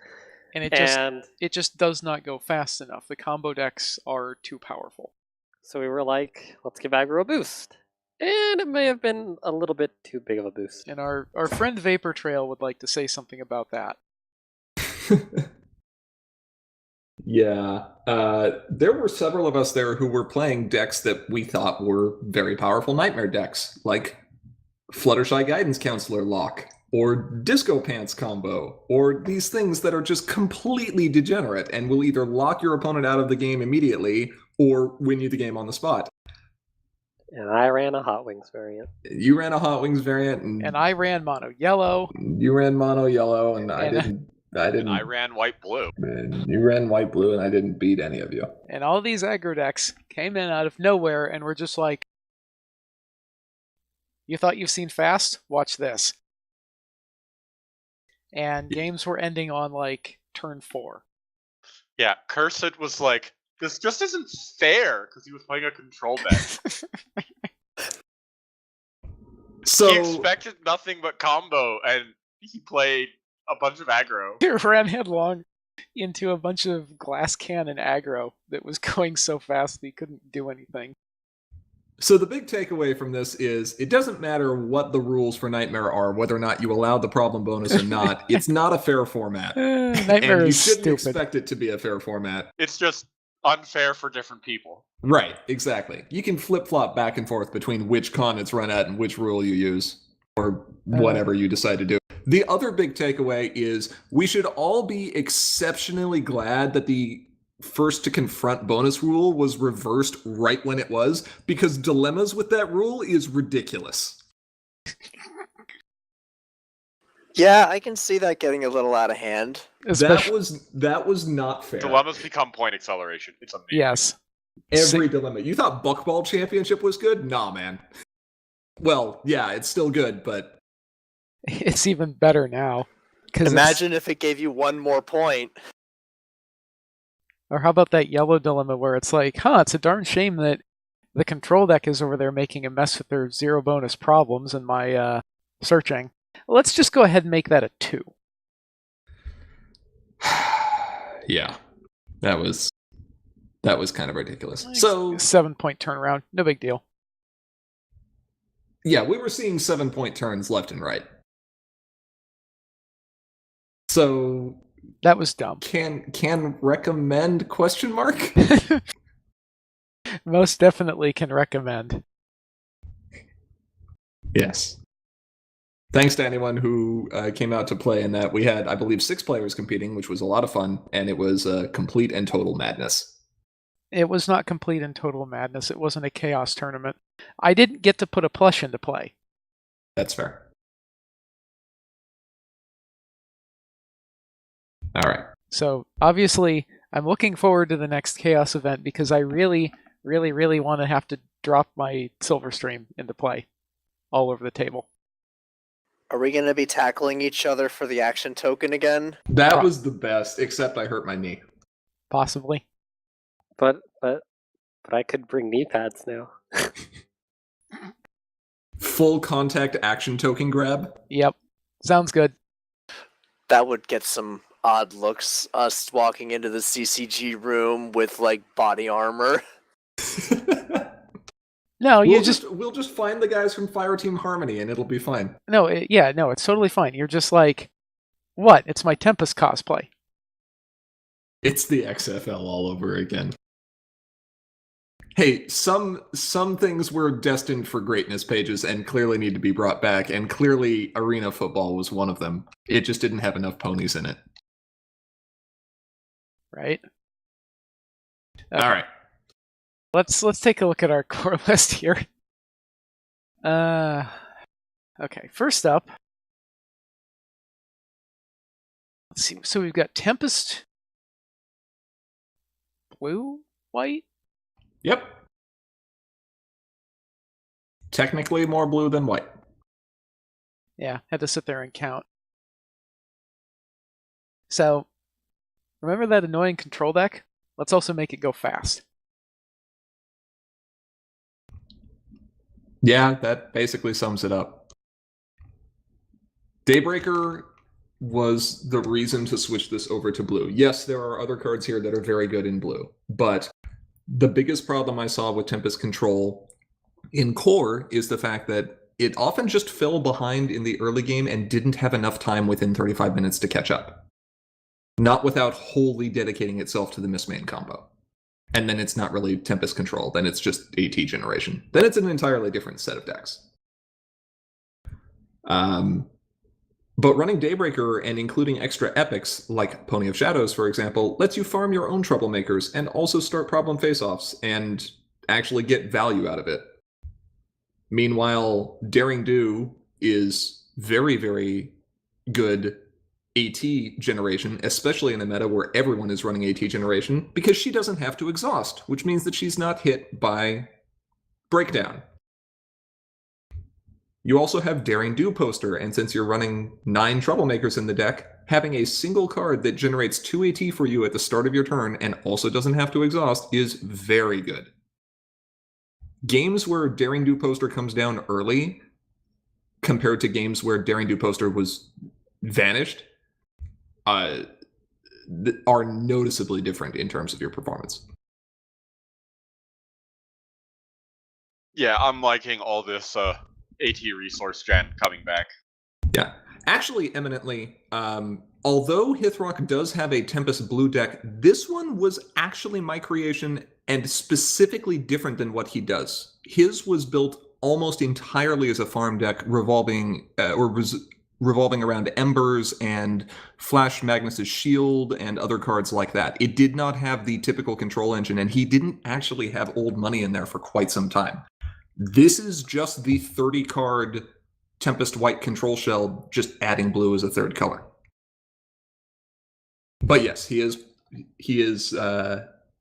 And And it just does not go fast enough. The combo decks are too powerful. so we were like, let's give aggro a boost. And it may have been a little bit too big of a boost. And our friend Vapor Trail would like to say something about that. Yeah. There were several of us there who were playing decks that we thought were very powerful Nightmare decks, like Fluttershy Guidance Counselor Lock, or Disco Pants combo, or these things that are just completely degenerate and will either lock your opponent out of the game immediately or win you the game on the spot. And I ran a Hot Wings variant. You ran a Hot Wings variant, And I ran mono yellow. you ran mono yellow, and I And- didn't. I And didn't. I ran white-blue. And you ran white-blue, and I didn't beat any of you. And all these aggro decks came in out of nowhere and were just like, you thought you've seen fast? Watch this. And games were ending on like turn 4. Yeah, Cursed was like, this just isn't fair, because he was playing a control deck. So He expected nothing but combo, and he played a bunch of aggro. He ran headlong into a bunch of glass cannon aggro that was going so fast that he couldn't do anything. So the big takeaway from this is it doesn't matter what the rules for Nightmare are, whether or not you allow the problem bonus or not. It's not a fair format. Nightmare And you is shouldn't stupid. expect it to be a fair format. It's just unfair for different people. Right, exactly. You can flip-flop back and forth between which con it's run at and which rule you use, or whatever you decide to do. The other big takeaway is we should all be exceptionally glad that the first to confront bonus rule was reversed right when it was, because dilemmas with that rule is ridiculous. Yeah, I can see that getting a little out of hand. Especially, That was not fair. Dilemmas become point acceleration. It's amazing. yes. Every dilemma. You thought Buckball Championship was good? Nah, man. Well, yeah, it's still good, but It's even better now. Imagine if it gave you one more point. Or how about that yellow dilemma where it's like, it's a darn shame that the control deck is over there making a mess with their 0 bonus problems and my searching. Let's just go ahead and make that a 2. yeah. That was kind of ridiculous. Like, So 7-point turnaround, no big deal. yeah, we were seeing 7-point turns left and right. So That was dumb. can recommend question mark? Most definitely can recommend. Yes. Thanks to anyone who came out to play in that. We had, I believe, 6 players competing, which was a lot of fun, and it was complete and total madness. It was not complete and total madness. It wasn't a chaos tournament. I didn't get to put a plush into play. That's fair. All right. So obviously, I'm looking forward to the next chaos event because I really, really, really want to have to drop my silver stream into play all over the table. Are we going to be tackling each other for the action token again? That was the best, except I hurt my knee. Possibly. But I could bring knee pads now. Full contact action token grab. Yep. Sounds good. That would get some odd looks. Us walking into the CCG room with like body armor. No, you we'll just find the guys from Fireteam Harmony and it'll be fine. No, it's totally fine. You're just like, what? It's my Tempest cosplay. It's the XFL all over again. Hey, some things were destined for greatness, Pages, and clearly need to be brought back, and clearly arena football was one of them. It just didn't have enough ponies in it. Right? Okay. All right. Let's take a look at our core list here. Okay, first up, let's see. So we've got Tempest, blue, white. Yep. Technically more blue than white. Yeah, had to sit there and count. So, remember that annoying control deck? Let's also make it go fast. Yeah, that basically sums it up. Daybreaker was the reason to switch this over to blue. Yes, there are other cards here that are very good in blue, but the biggest problem I saw with Tempest Control in core is the fact that it often just fell behind in the early game and didn't have enough time within 35 minutes to catch up. Not without wholly dedicating itself to the Mistmain combo. And then it's not really Tempest Control, then it's just AT generation. Then it's an entirely different set of decks. But running Daybreaker and including extra epics, like Pony of Shadows, for example, lets you farm your own troublemakers and also start problem face-offs and actually get value out of it. Meanwhile, Daring Do is very, very good AT generation, especially in a meta where everyone is running AT generation, because she doesn't have to exhaust, which means that she's not hit by breakdown. You also have Daring Do poster, and since you're running 9 Troublemakers in the deck, having a single card that generates 2 AT for you at the start of your turn and also doesn't have to exhaust is very good. Games where Daring Do poster comes down early, compared to games where Daring Do poster was vanished, are noticeably different in terms of your performance. Yeah, I'm liking all this AT resource gen coming back. Yeah. Actually, eminently, although Hithrock does have a Tempest Blue deck, this one was actually my creation and specifically different than what he does. His was built almost entirely as a farm deck revolving around Embers and Flash Magnus's Shield and other cards like that. It did not have the typical control engine, and he didn't actually have old money in there for quite some time. This is just the 30-card Tempest White control shell, just adding blue as a third color. But yes, he is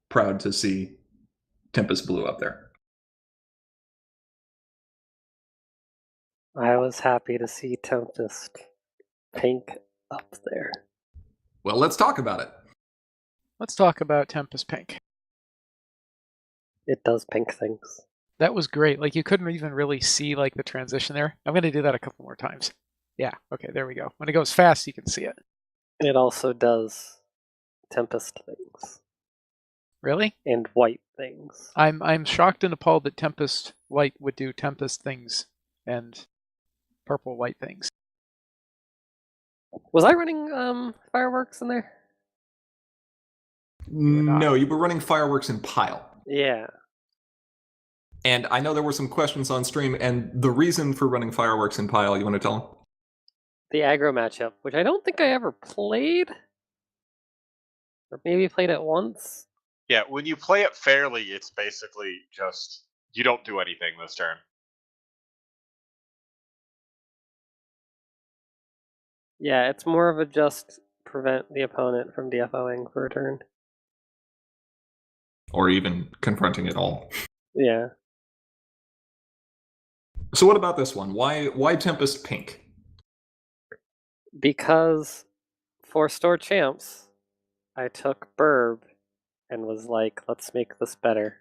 proud to see Tempest Blue up there. I was happy to see Tempest Pink up there. Well, let's talk about it. Let's talk about Tempest Pink. It does pink things. That was great. Like, you couldn't even really see, like, the transition there. I'm going to do that a couple more times. Yeah, okay, there we go. When it goes fast, you can see it. It also does Tempest things. Really? And white things. I'm shocked and appalled that Tempest White would do Tempest things and purple white things. Was I running fireworks in there? No, you were running Fireworks in Pile. Yeah. And I know there were some questions on stream, and the reason for running Fireworks in Pile, you want to tell them? The aggro matchup, which I don't think I ever played. Or maybe played it once. Yeah, when you play it fairly, it's basically just you don't do anything this turn. Yeah, it's more of a just prevent the opponent from DFOing for a turn. Or even confronting it all. Yeah. So what about this one? Why Tempest Pink? Because for store champs, I took Burb and was like, let's make this better.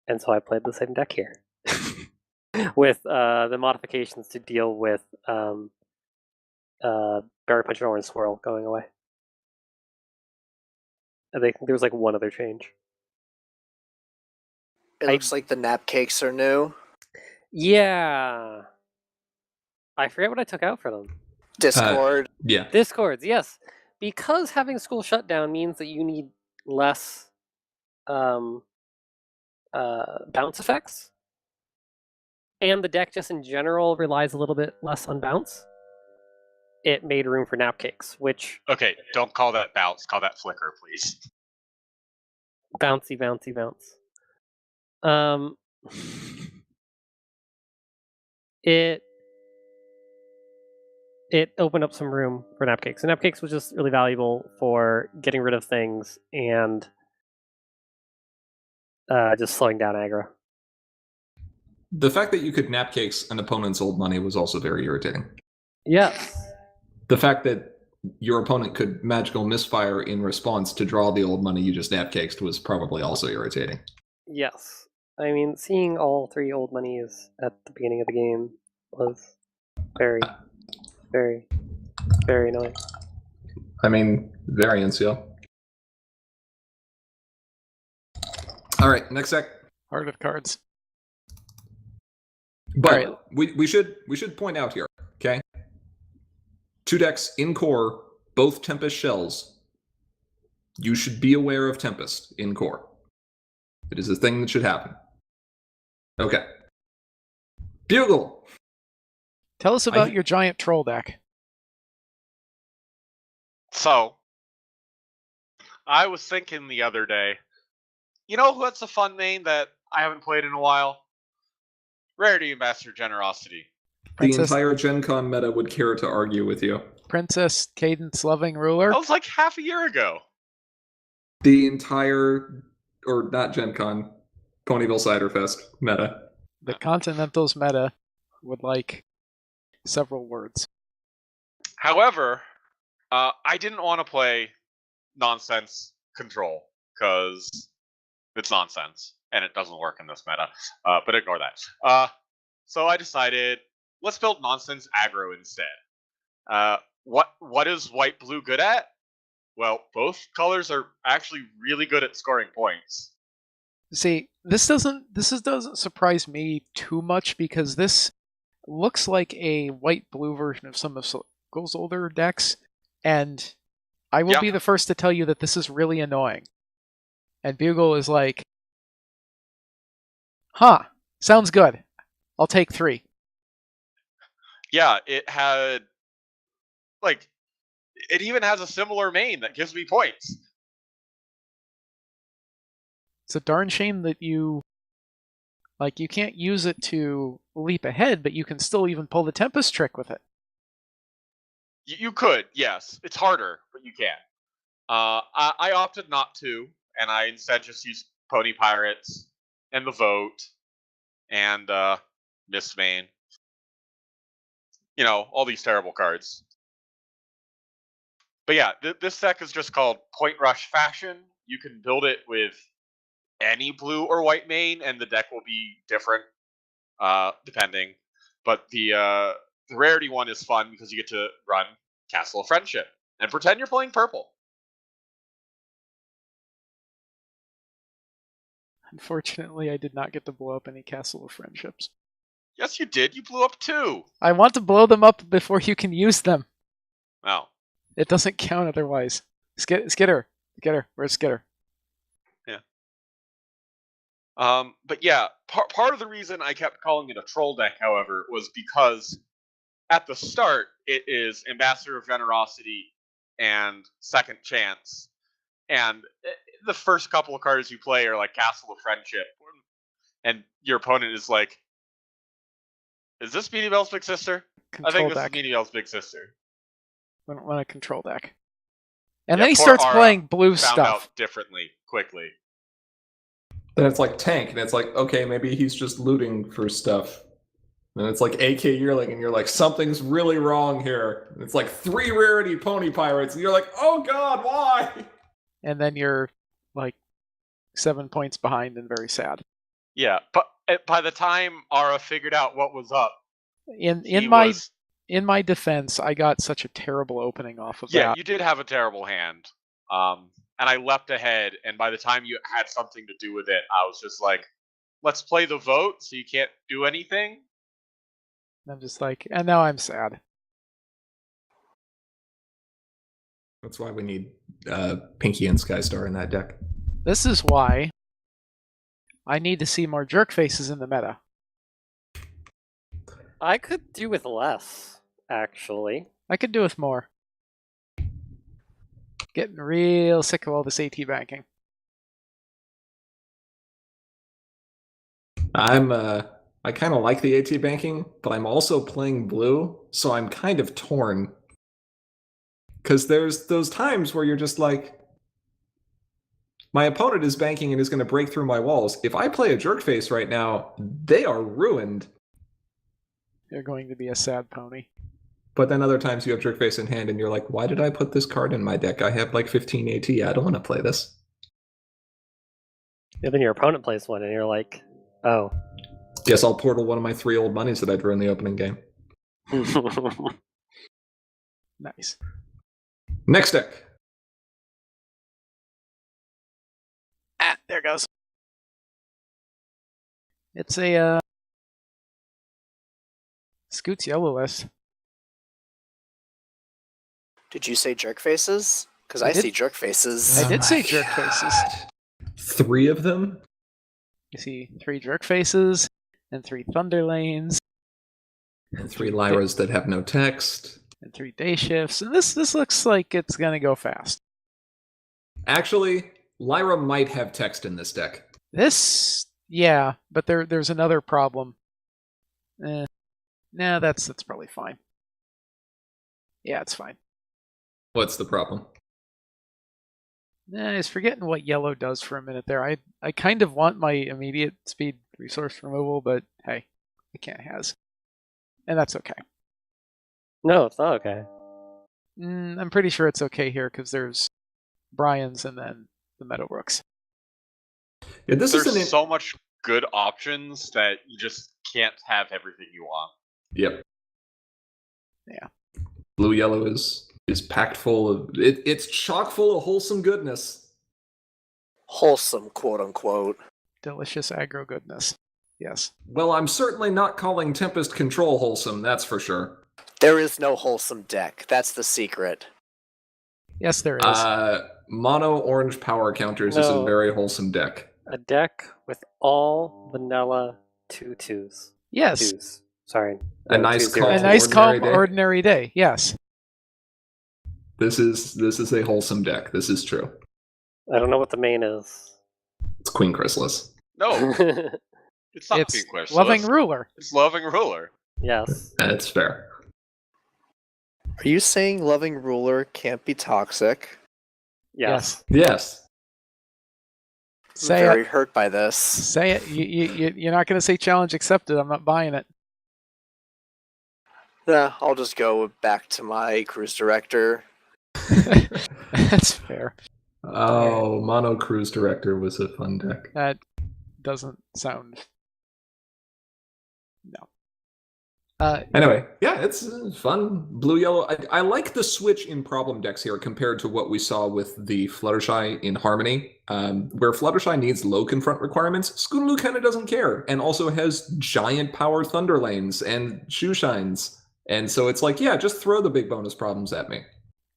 And so I played the same deck here. With the modifications to deal with Berry Punch and Orange Swirl going away. I think there was like one other change. It looks like the nap cakes are new. Yeah. I forget what I took out for them. Discord. Yeah. Discords, yes. Because having school shutdown means that you need less bounce effects. And the deck just in general relies a little bit less on bounce. It made room for nap cakes, which... Okay, don't call that bounce, call that flicker, please. Bouncy, bouncy, bounce. It opened up some room for Napcakes. And Napcakes was just really valuable for getting rid of things and just slowing down aggro. The fact that you could Napcakes an opponent's old money was also very irritating. Yes. The fact that your opponent could magical misfire in response to draw the old money you just Napcaked was probably also irritating. Yes. I mean, seeing all 3 old monies at the beginning of the game was very, very, very annoying. I mean, variance, yeah. All right, next deck. Heart of Cards. But All right. we should point out here, okay? 2 decks in core, both Tempest shells. You should be aware of Tempest in core. It is a thing that should happen. Okay. Bugle! Tell us about your giant troll deck. So, I was thinking the other day, you know what's a fun name that I haven't played in a while? Rarity Ambassador Generosity. The entire Gen Con meta would care to argue with you. Princess Cadence Loving Ruler. That was like half a year ago. The entire, or not Gen Con, Ponyville Cider Fest meta. The Continentals meta would like several words. However, I didn't want to play nonsense control because it's nonsense and it doesn't work in this meta. But ignore that. So I decided let's build nonsense aggro instead. What is white blue good at? Well, both colors are actually really good at scoring points. See, this doesn't surprise me too much because this looks like a white-blue version of some of Circle's older decks, and I will be the first to tell you that this is really annoying. And Bugle is like, huh, sounds good. I'll take 3. Yeah, it had, like, it even has a similar main that gives me points. It's a darn shame that you can't use it to leap ahead, but you can still even pull the Tempest trick with it. You could, yes. It's harder, but you can. I opted not to, and I instead just used Pony Pirates and the Vote and Mistbane. You know, all these terrible cards. But yeah, this deck is just called Point Rush Fashion. You can build it with any blue or white main, and the deck will be different, depending. But the rarity one is fun because you get to run Castle of Friendship and pretend you're playing purple. Unfortunately, I did not get to blow up any Castle of Friendships. Yes, you did. You blew up 2. I want to blow them up before you can use them. Oh. It doesn't count otherwise. Skitter. Where's Skitter? Yeah. But yeah, part of the reason I kept calling it a troll deck, however, was because at the start it is Ambassador of Generosity and Second Chance, and the first couple of cards you play are like Castle of Friendship, and your opponent is like, "Is this Meaty Bell's big sister? I think this is Meaty Bell's big sister." Want a control deck. And Yeah, then he poor starts Ara playing blue found stuff. out differently quickly. Then it's like Tank, and it's like, okay, maybe he's just looting for stuff. And it's like AK Yearling, and you're like, something's really wrong here. And it's like 3 rarity Pony Pirates, and you're like, oh god, why? And then you're like 7 points behind and very sad. Yeah, but by the time Ara figured out what was up, in my defense, I got such a terrible opening off of that. Yeah, you did have a terrible hand. And I leapt ahead, and by the time you had something to do with it, I was just like, let's play the Vote so you can't do anything. And I'm just like, and now I'm sad. That's why we need Pinky and Skystar in that deck. This is why I need to see more jerk faces in the meta. I could do with less, actually. I could do with more. Getting real sick of all this AT banking. I kind of like the AT banking, but I'm also playing blue, so I'm kind of torn. Because there's those times where you're just like, my opponent is banking and is going to break through my walls. If I play a jerk face right now, they are ruined. They're going to be a sad pony. But then other times you have jerk face in hand and you're like, why did I put this card in my deck? I have like 15 AT. I don't want to play this. And then your opponent plays one and you're like, oh. Guess I'll portal one of my 3 old monies that I drew in the opening game. Nice. Next deck. There it goes. It's a Scoots yellow list. Did you say jerk faces? Because I I did. see jerk faces. I did my say jerk faces. 3 of them? You see 3 jerk faces and 3 thunder lanes. And 3 Lyras that have no text. And 3 day shifts. And this looks like it's gonna go fast. Actually, Lyra might have text in this deck. This, yeah, but there's another problem. Nah, that's probably fine. Yeah, it's fine. What's the problem? I was forgetting what yellow does for a minute there. I kind of want my immediate speed resource removal, but hey, I can't has. And that's okay. No, it's not okay. I'm pretty sure it's okay here because there's Brian's and then the Meadowbrooks. Yeah, this is There's so much good options that you just can't have everything you want. Yep. Yeah. Blue yellow is packed full of it's chock full of wholesome goodness. Wholesome, quote unquote. Delicious aggro goodness. Yes. Well, I'm certainly not calling Tempest Control wholesome, that's for sure. There is no wholesome deck. That's the secret. Yes, there is. Mono orange power counters is a No. very wholesome deck. A deck with all vanilla 2/2s. Yes. Twos. Sorry. A no, nice 2 call. A zeros. nice, calm, Ordinary day. ordinary day. Yes. This is a wholesome deck. This is true. I don't know what the main is. It's Queen Chrysalis. No, it's not It's Queen Chrysalis. Loving Ruler. It's Loving Ruler. Yes. That's fair. Are you saying Loving Ruler can't be toxic? Yes. Yes. Say Very it. hurt by this. Say it. You're not going to say challenge accepted. I'm not buying it. Nah, I'll just go back to my cruise director. That's fair. Oh, Mono Cruise Director was a fun deck. That doesn't sound. No. Anyway, yeah, it's fun. Blue yellow. I like the switch in problem decks here compared to what we saw with the Fluttershy in Harmony, where Fluttershy needs low confront requirements. Scootaloo kind of doesn't care, and also has giant power Thunder Lanes and Shoe Shines, and so it's like, yeah, just throw the big bonus problems at me.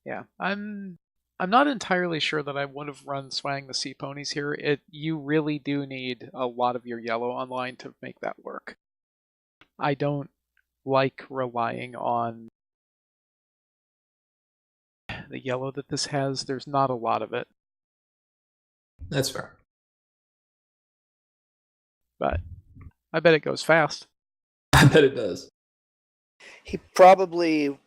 Yeah, I'm not entirely sure that I would have run Swang the Sea Ponies here. You really do need a lot of your yellow online to make that work. I don't like relying on the yellow that this has. There's not a lot of it, That's fair. but I bet it goes fast. I bet it does. He probably,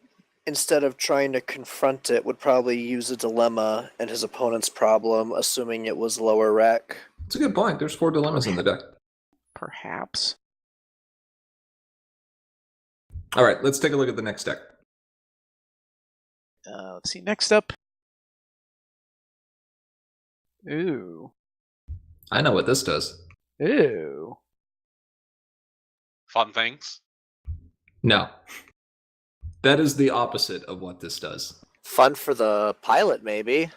instead of trying to confront it, would probably use a dilemma and his opponent's problem, assuming it was lower rec. It's a good point. There's 4 dilemmas in the deck. Perhaps. All right, let's take a look at the next deck. Let's see. Next up. Ooh. I know what this does. Ooh. Fun things. No. That is the opposite of what this does. Fun for the pilot, maybe.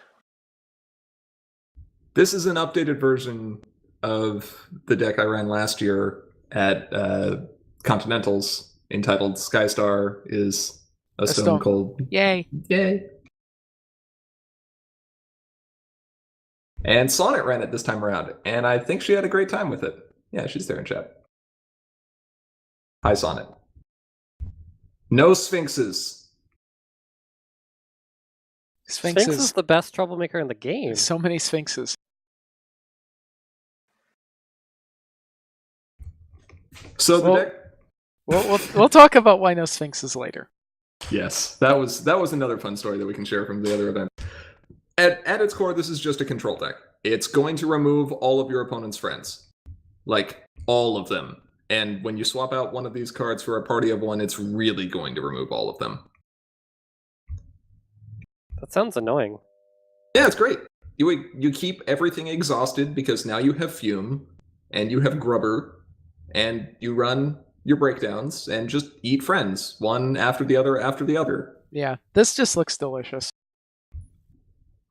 This is an updated version of the deck I ran last year at Continentals, entitled Skystar is a Stone Cold. Yay. Yay. And Sonnet ran it this time around, and I think she had a great time with it. Yeah, she's there in chat. Hi, Sonnet. No Sphinxes. Sphinx is the best troublemaker in the game. So many Sphinxes. So the Well- deck... We'll talk about why no Sphinxes later. Yes, that was another fun story that we can share from the other event. At its core, this is just a control deck. It's going to remove all of your opponent's friends. Like, all of them. And when you swap out one of these cards for a party of 1, it's really going to remove all of them. That sounds annoying. Yeah, it's great. You keep everything exhausted because now you have Fume, and you have Grubber, and you run your breakdowns and just eat friends, one after the other after the other. Yeah, this just looks delicious.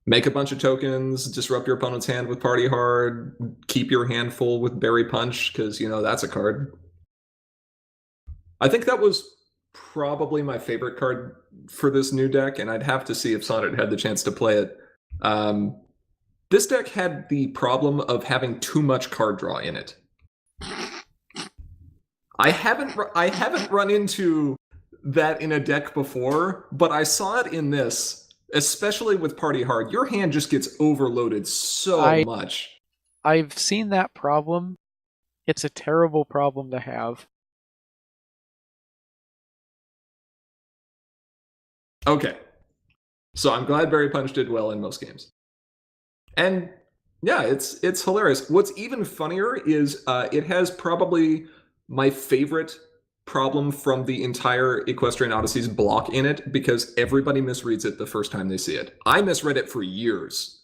Make a bunch of tokens, disrupt your opponent's hand with Party Hard, keep your hand full with Berry Punch, because, that's a card. I think that was probably my favorite card for this new deck, and I'd have to see if Sonnet had the chance to play it. This deck had the problem of having too much card draw in it. I haven't run into that in a deck before, but I saw it in this, especially with Party Hard. Your hand just gets overloaded so much. I've seen that problem. It's a terrible problem to have. Okay. So I'm glad Berry Punch did well in most games. And yeah, it's hilarious. What's even funnier is it has probably my favorite problem from the entire Equestrian Odyssey's block in it, because everybody misreads it the first time they see it. I misread it for years.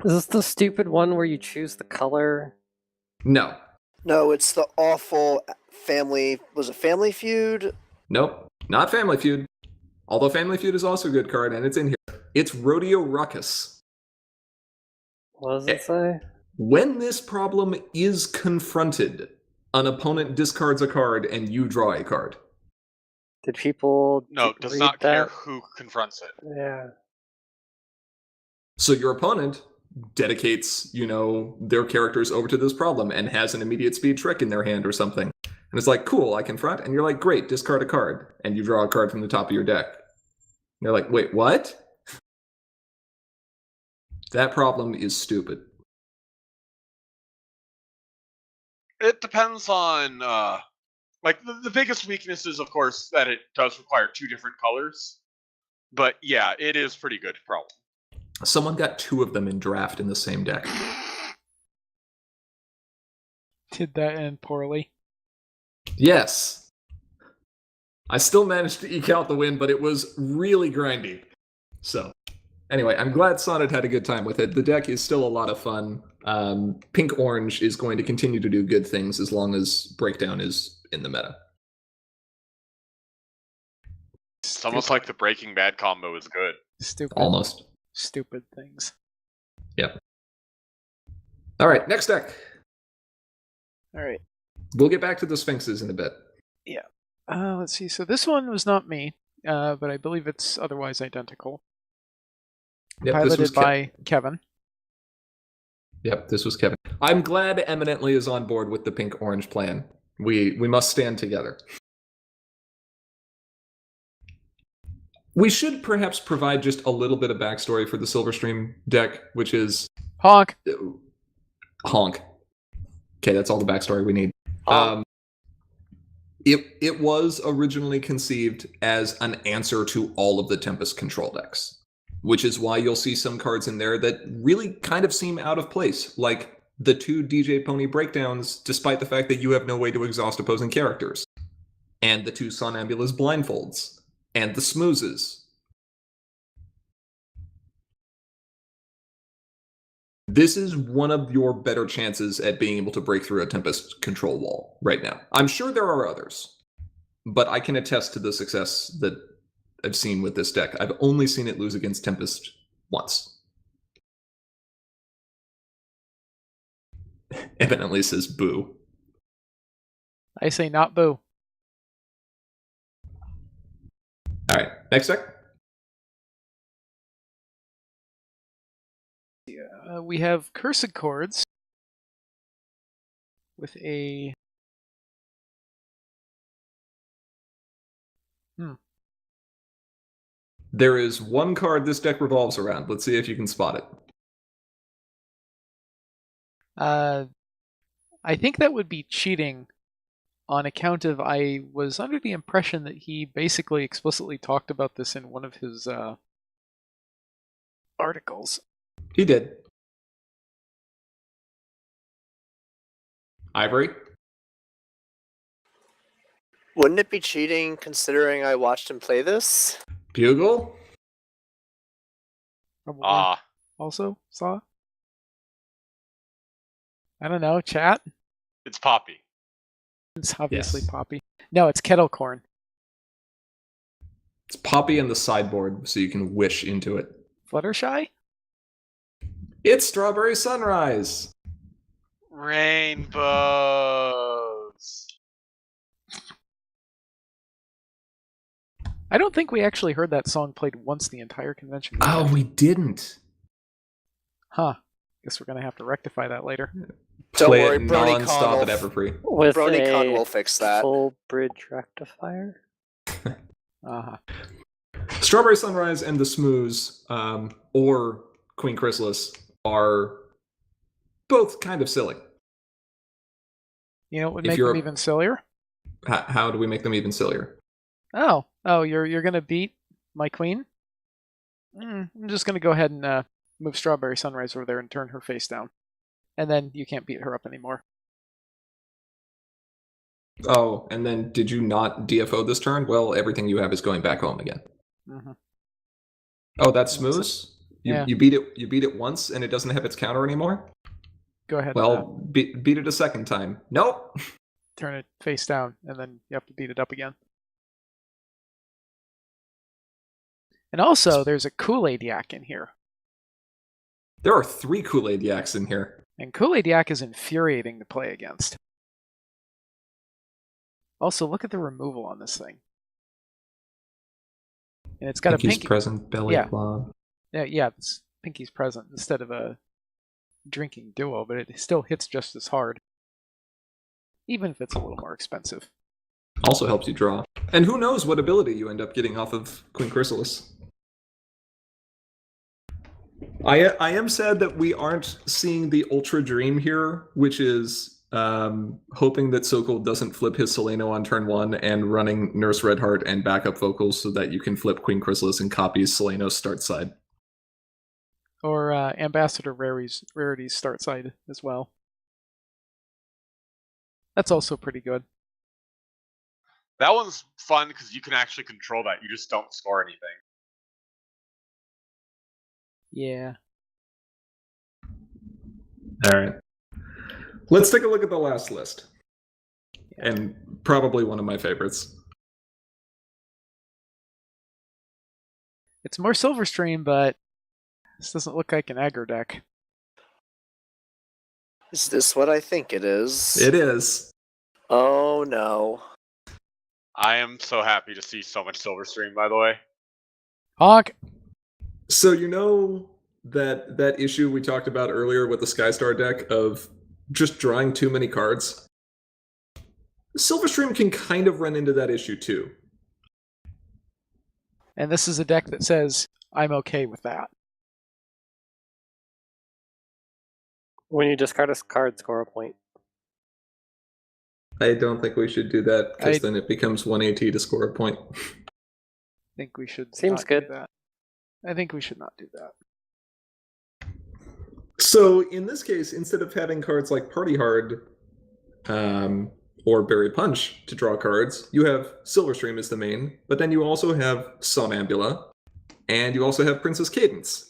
Is this the stupid one where you choose the color? No. No, it's the awful Family. Was it Family Feud? Nope. Not Family Feud. Although Family Feud is also a good card, and it's in here. It's Rodeo Ruckus. What does it say? When this problem is confronted, an opponent discards a card and you draw a card. Did people No, does read not care that? who confronts it. Yeah. So your opponent dedicates, their characters over to this problem and has an immediate speed trick in their hand or something. And it's like, cool, I confront. And you're like, great, discard a card. And you draw a card from the top of your deck. And they're like, wait, what? That problem is stupid. It depends on, the biggest weakness is, of course, that it does require 2 different colors. But yeah, it is pretty good problem. Someone got 2 of them in draft in the same deck. Did that end poorly? Yes. I still managed to eke out the win, but it was really grindy. So, anyway, I'm glad Sonnet had a good time with it. The deck is still a lot of fun. Pink-Orange is going to continue to do good things as long as Breakdown is in the meta. It's almost like the Breaking Bad combo is good. Stupid. Almost. Stupid things. Yep. All right, next deck. All right. We'll get back to the Sphinxes in a bit. Yeah. Let's see. So this one was not me, but I believe it's otherwise identical. Yep, Piloted by Kevin. Yep, this was Kevin. I'm glad Eminently is on board with the pink-orange plan. We must stand together. We should perhaps provide just a little bit of backstory for the Silverstream deck, which is... Honk! Honk. Okay, that's all the backstory we need. Honk. It was originally conceived as an answer to all of the Tempest control decks, which is why you'll see some cards in there that really kind of seem out of place, like the 2 DJ Pony breakdowns, despite the fact that you have no way to exhaust opposing characters, and the 2 Somnambulous blindfolds, and the smoozes. This is one of your better chances at being able to break through a Tempest control wall right now. I'm sure there are others, but I can attest to the success that I've seen with this deck. I've only seen it lose against Tempest once. Evidently says boo. I say not boo. All right, next deck. We have Cursed Chords with a... There is one card this deck revolves around. Let's see if you can spot it. I think that would be cheating on account of I was under the impression that he basically explicitly talked about this in one of his articles. He did. Ivory? Wouldn't it be cheating considering I watched him play this? Bugle? Probably also saw. I don't know, chat? It's Poppy. It's obviously Yes. Poppy. No, it's Kettle Corn. It's Poppy and the sideboard, so you can wish into it. Fluttershy? It's Strawberry Sunrise! Rainbows. I don't think we actually heard that song played once the entire convention. Oh, we didn't. Huh. Guess we're gonna have to rectify that later. Don't Play worry, it BronyCon non-stop will- at Everfree. With BronyCon a will fix that. full bridge rectifier? Uh-huh. Strawberry Sunrise and the Smooze, or Queen Chrysalis, are both kind of silly. You know what would If make you're them a- even sillier? How do we make them even sillier? Oh, you're gonna beat my queen? I'm just going to go ahead and move Strawberry Sunrise over there and turn her face down. And then you can't beat her up anymore. Oh, and then did you not DFO this turn? Well, everything you have is going back home again. Mm-hmm. Oh, that's smooth? Yeah. You beat it once and it doesn't have its counter anymore? Go ahead Well, beat it a second time. Nope. turn it face down, and then you have to beat it up again. And also, there's a Kool-Aid Yak in here. There are 3 Kool-Aid Yaks in here. And Kool-Aid Yak is infuriating to play against. Also, look at the removal on this thing. And it's got Pinky's a Pinky present belly blob. Yeah, it's Pinky's present instead of a drinking duo, but it still hits just as hard. Even if it's a little more expensive. Also helps you draw. And who knows what ability you end up getting off of Queen Chrysalis. I am sad that we aren't seeing the Ultra Dream here, which is hoping that Sokol doesn't flip his Seleno on turn 1 and running Nurse Redheart and backup vocals so that you can flip Queen Chrysalis and copies Seleno's start side. Or Ambassador Rarity's start side as well. That's also pretty good. That one's fun because you can actually control that. You just don't score anything. Yeah. All right. Let's take a look at the last list. Yeah. And probably one of my favorites. It's more Silverstream, but this doesn't look like an aggro deck. Is this what I think it is? It is. Oh no. I am so happy to see so much Silverstream, by the way. Honk! So you know that issue we talked about earlier with the Skystar deck of just drawing too many cards? Silverstream can kind of run into that issue too. And this is a deck that says, I'm okay with that. When you discard a card, score a point. I don't think we should do that because then it becomes 1 AT to score a point. I think we should Seems not good. do that. I think we should not do that. So in this case, instead of having cards like Party Hard or Berry Punch to draw cards, you have Silverstream as the main, but then you also have Somnambula, and you also have Princess Cadence.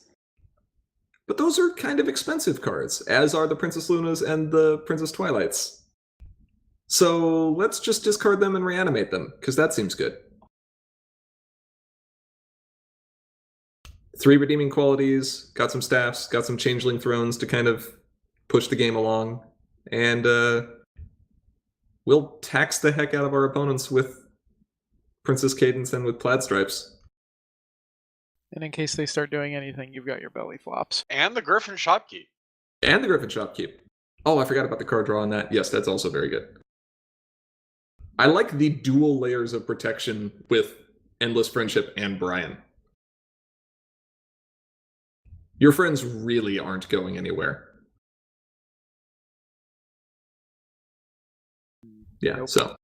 But those are kind of expensive cards, as are the Princess Lunas and the Princess Twilights. So let's just discard them and reanimate them, because that seems good. 3 redeeming qualities, got some staffs, got some Changeling Thrones to kind of push the game along, and we'll tax the heck out of our opponents with Princess Cadence and with Plaid Stripes. And in case they start doing anything, you've got your belly flops. And the Griffin Shopkeep. And the Griffin Shopkeep. Oh, I forgot about the card draw on that. Yes, that's also very good. I like the dual layers of protection with Endless Friendship and Brian. Your friends really aren't going anywhere. Yeah, Nope. so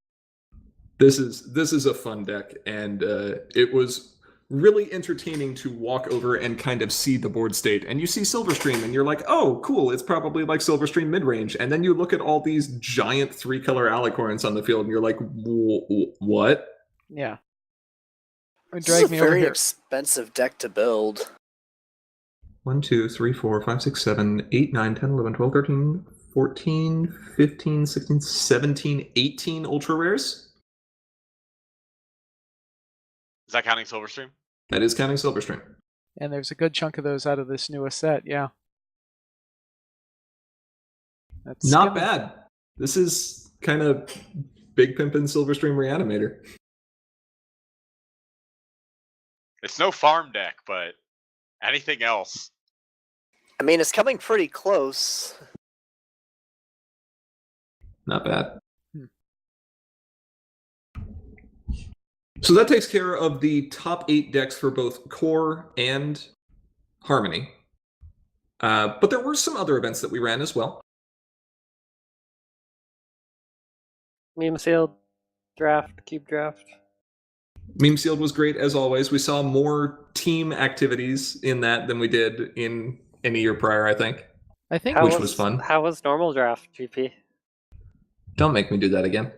this is a fun deck, and it was really entertaining to walk over and kind of see the board state. And you see Silverstream, and you're like, oh, cool, it's probably like Silverstream mid-range. And then you look at all these giant 3-color alicorns on the field, and you're like, what? Yeah. This Drag is a me over very here. expensive deck to build. 1, 2, 3, 4, 5, 6, 7, 8, 9, 10, 11, 12, 13, 14, 15, 16, 17, 18 ultra rares. Is that counting Silverstream? That is counting Silverstream. And there's a good chunk of those out of this newest set, yeah. That's Not skimming. bad. This is kind of Big Pimpin' Silverstream Reanimator. It's no farm deck, but anything else. I mean, it's coming pretty close. Not bad. So that takes care of the top 8 decks for both Core and Harmony. But there were some other events that we ran as well. Meme sealed, draft, cube draft. Meme Sealed was great as always. We saw more team activities in that than we did in any year prior, I think. I think Which was fun. How was normal draft, GP? Don't make me do that again.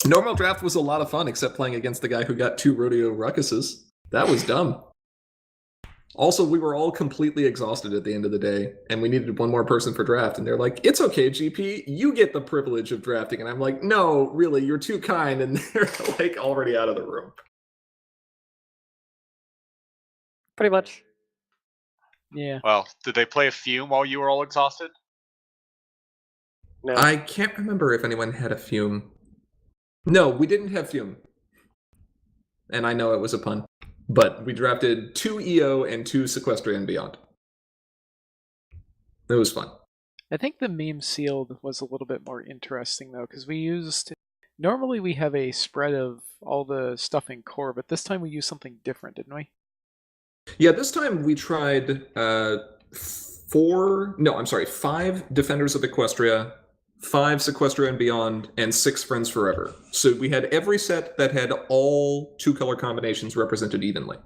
Normal draft was a lot of fun, except playing against the guy who got 2 rodeo ruckuses. That was dumb. Also, we were all completely exhausted at the end of the day, and we needed one more person for draft, and they're like, it's okay, GP, you get the privilege of drafting. And I'm like, no, really, you're too kind, and they're like already out of the room. Pretty much. Yeah. Well, did they play a fume while you were all exhausted? No. I can't remember if anyone had a fume. No, we didn't have fume. And I know it was a pun. But we drafted 2 EO and 2 Sequestria and Beyond. It was fun. I think the meme sealed was a little bit more interesting though, because we used normally we have a spread of all the stuff in core, but this time we used something different, didn't we? Yeah, this time we tried 5 Defenders of Equestria, 5 Sequestria and Beyond, and 6 Friends Forever. So we had every set that had all 2 color combinations represented evenly.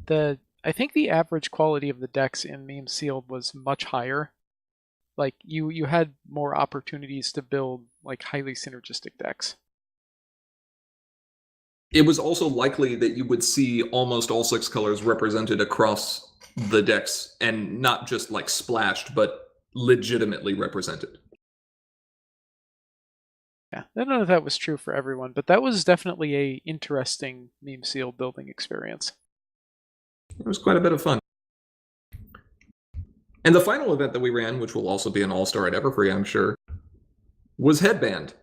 I think the average quality of the decks in meme sealed was much higher. Like you had more opportunities to build like highly synergistic decks. It was also likely that you would see almost all 6 colors represented across the decks, and not just like splashed, but legitimately represented. Yeah, I don't know if that was true for everyone, but that was definitely a interesting meme sealed building experience. It was quite a bit of fun. And the final event that we ran, which will also be an all-star at Everfree, I'm sure, was Headband.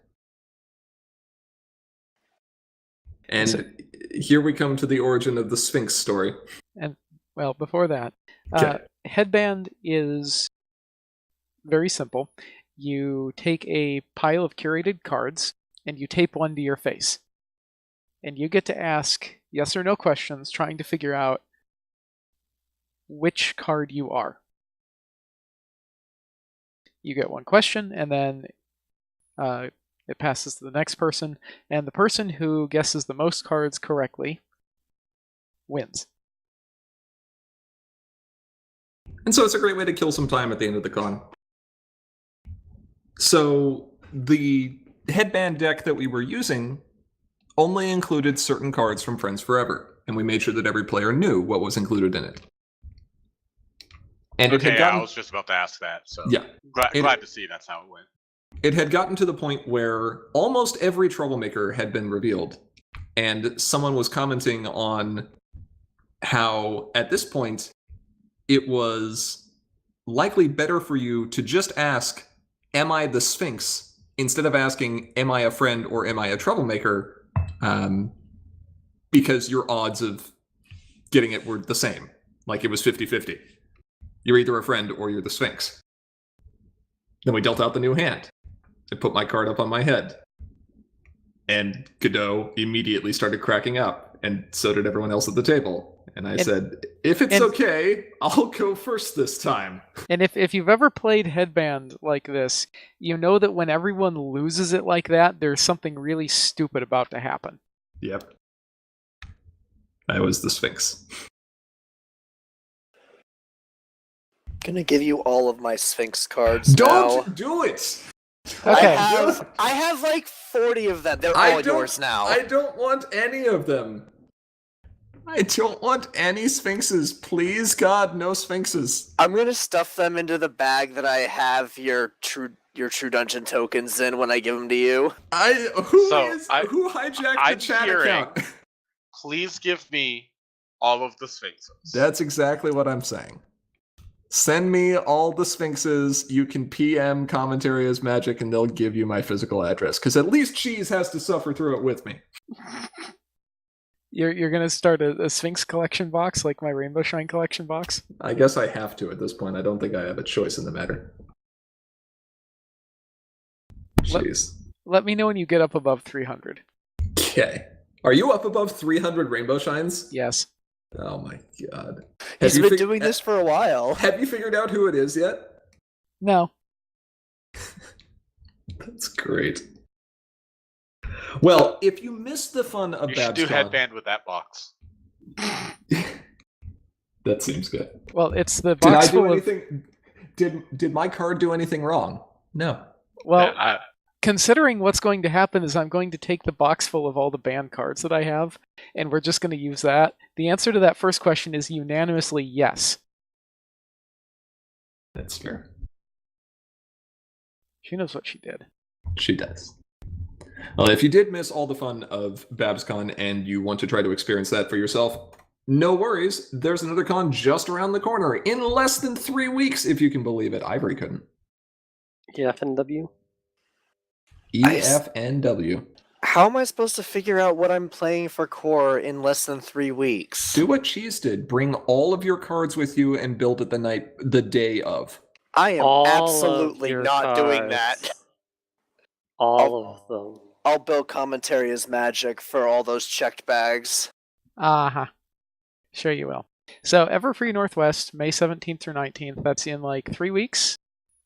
And here we come to the origin of the Sphinx story. And, well, before that, Okay. Headband is very simple. You take a pile of curated cards, and you tape one to your face. And you get to ask yes or no questions, trying to figure out which card you are. You get one question, and then it passes to the next person, and the person who guesses the most cards correctly wins. And so it's a great way to kill some time at the end of the con. So the Headband deck that we were using only included certain cards from Friends Forever, and we made sure that every player knew what was included in it. And it had gotten... I was just about to ask that, so Yeah. glad to see that's how it went. It had gotten to the point where almost every troublemaker had been revealed, and someone was commenting on how, at this point, it was likely better for you to just ask, am I the Sphinx, instead of asking, am I a friend or am I a troublemaker, because your odds of getting it were the same. Like it was 50-50. You're either a friend or you're the Sphinx. Then we dealt out the new hand. I put my card up on my head. And Godot immediately started cracking up, and so did everyone else at the table. And I said, if it's okay, I'll go first this time. And if you've ever played Headband like this, you know that when everyone loses it like that, there's something really stupid about to happen. Yep. I was the Sphinx. Gonna give you all of my Sphinx cards now. Don't do it! Okay. I have like 40 of them. They're all yours now. I don't want any of them. I don't want any Sphinxes. Please, God, no Sphinxes. I'm gonna stuff them into the bag that I have your True Dungeon tokens in when I give them to you. Who hijacked I'm the chat hearing- account? Please give me all of the Sphinxes. That's exactly what I'm saying. Send me all the Sphinxes. You can PM Commentary as Magic, and they'll give you my physical address. Because at least Cheese has to suffer through it with me. You're gonna start a Sphinx collection box, like my Rainbow Shrine collection box? I guess I have to at this point. I don't think I have a choice in the matter. Jeez. Let me know when you get up above 300. Okay. Are you up above 300 Rainbow Shines? Yes. Oh my god. He's been doing this for a while. Have you figured out who it is yet? No. That's great. Well, if you missed the fun of You should do BABSCon, headband with that box. that seems good. Well, it's the Did I box do full of. anything? Did my card do anything wrong? No. Well, Yeah, considering what's going to happen is I'm going to take the box full of all the banned cards that I have, and we're just going to use that. The answer to that first question is unanimously yes. That's fair. She knows what she did. She does. Well, if you did miss all the fun of BABSCon and you want to try to experience that for yourself, no worries. There's another con just around the corner in less than 3 weeks, if you can believe it. Ivory couldn't. EFNW? EFNW. How am I supposed to figure out what I'm playing for core in less than 3 weeks? Do what Cheese did. Bring all of your cards with you and build it the day of. I am All of absolutely your not doing cards. that. All of them. I'll build commentary as magic for all those checked bags. Uh-huh. Sure you will. So, Everfree Northwest, May 17th through 19th. That's in like 3 weeks,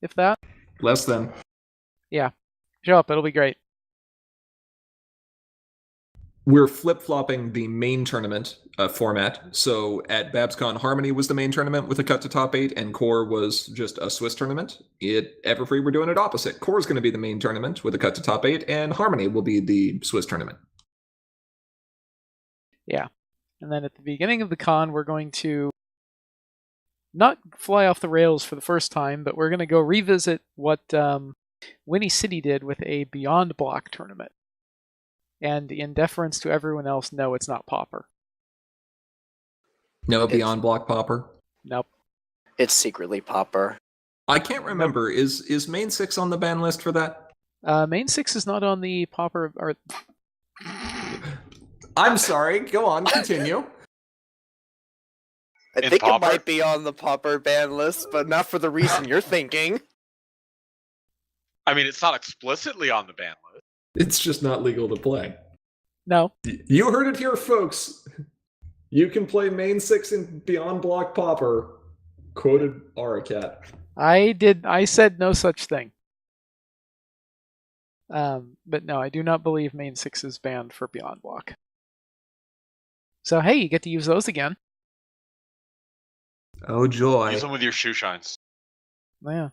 if that. Less than. Show up, it'll be great. We're flip-flopping the main tournament format. So at BABSCon, Harmony was the main tournament with a cut to top 8, and Core was just a Swiss tournament. At Everfree, we're doing it opposite. Core is going to be the main tournament with a cut to top 8, and Harmony will be the Swiss tournament. Yeah. And then at the beginning of the con, we're going to not fly off the rails for the first time, but we're going to go revisit what Winnie City did with a Beyond Block tournament. And in deference to everyone else, no, it's not Pauper. No Beyond Block Popper. Nope. It's secretly Pauper. I can't remember. Is Main 6 on the ban list for that? Main 6 is not on the Pauper. Or... I'm sorry. Go on. Continue. I In think Pauper? it might be on the Pauper ban list, but not for the reason you're thinking. I mean, it's not explicitly on the ban list. It's just not legal to play. No. You heard it here, folks. You can play Main 6 in Beyond Block Popper. Quoted Aracat. I said no such thing. But no, I do not believe Main 6 is banned for Beyond Block. So hey, you get to use those again. Oh, joy. Use them with your shoe shines. Yeah.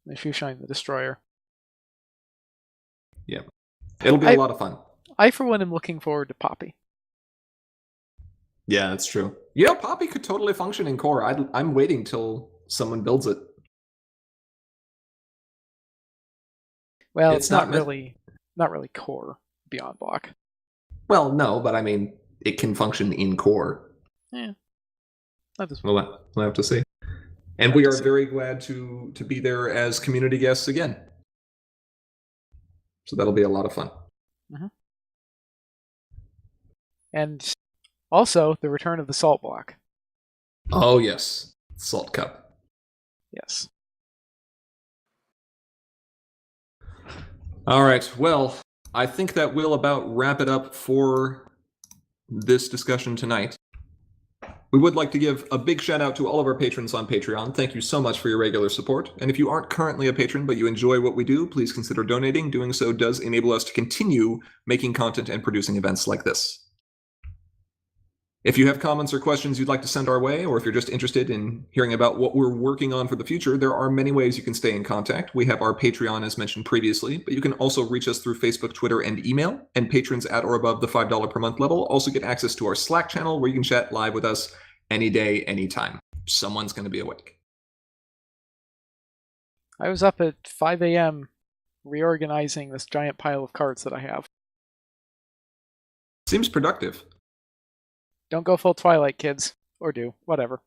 If you shine the Destroyer. It'll be a lot of fun. I, for one, am looking forward to Poppy. Yeah, that's true. You know, Poppy could totally function in Core. I'm waiting till someone builds it. Well, It's it's not not really core Beyond Block. Well, no, but I mean, it can function in Core. Yeah. Not this We'll have to see. And we are very glad to be there as community guests again. So that'll be a lot of fun. And also the return of the Salt Block. Oh, yes. Salt Cup. Yes. All right. Well, I think that will about wrap it up for this discussion tonight. We would like to give a big shout out to all of our patrons on Patreon. Thank you so much for your regular support. And if you aren't currently a patron, but you enjoy what we do, please consider donating. Doing so does enable us to continue making content and producing events like this. If you have comments or questions you'd like to send our way, or if you're just interested in hearing about what we're working on for the future, there are many ways you can stay in contact. We have our Patreon, as mentioned previously, but you can also reach us through Facebook, Twitter, and email. And patrons at or above the $5 per month level also get access to our Slack channel, where you can chat live with us any day, anytime. Someone's going to be awake. I was up at 5 a.m. reorganizing this giant pile of cards that I have. Seems productive. Don't go full Twilight, kids. Or do. Whatever.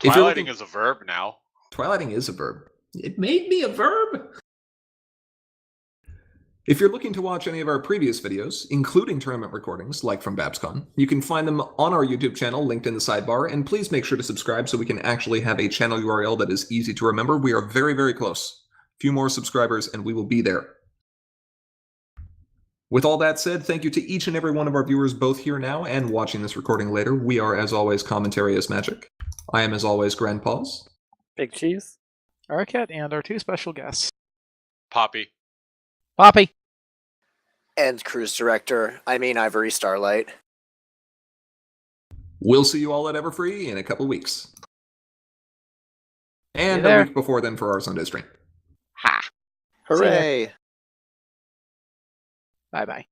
If you're Twilighting looking- is a verb now. Twilighting is a verb. It made me a verb. If you're looking to watch any of our previous videos, including tournament recordings, like from BABSCon, you can find them on our YouTube channel, linked in the sidebar, and please make sure to subscribe so we can actually have a channel URL that is easy to remember. We are very, very close. A few more subscribers, and we will be there. With all that said, thank you to each and every one of our viewers, both here now and watching this recording later. We are, as always, Commentary is Magic. I am, as always, Grandpaws. Big Cheese? Aracat and our two special guests. Poppy. Poppy! And cruise director. I mean Ivory Starlight. We'll see you all at Everfree in a couple weeks. And there. a week before then for our Sunday stream. Ha! Hooray! Bye bye.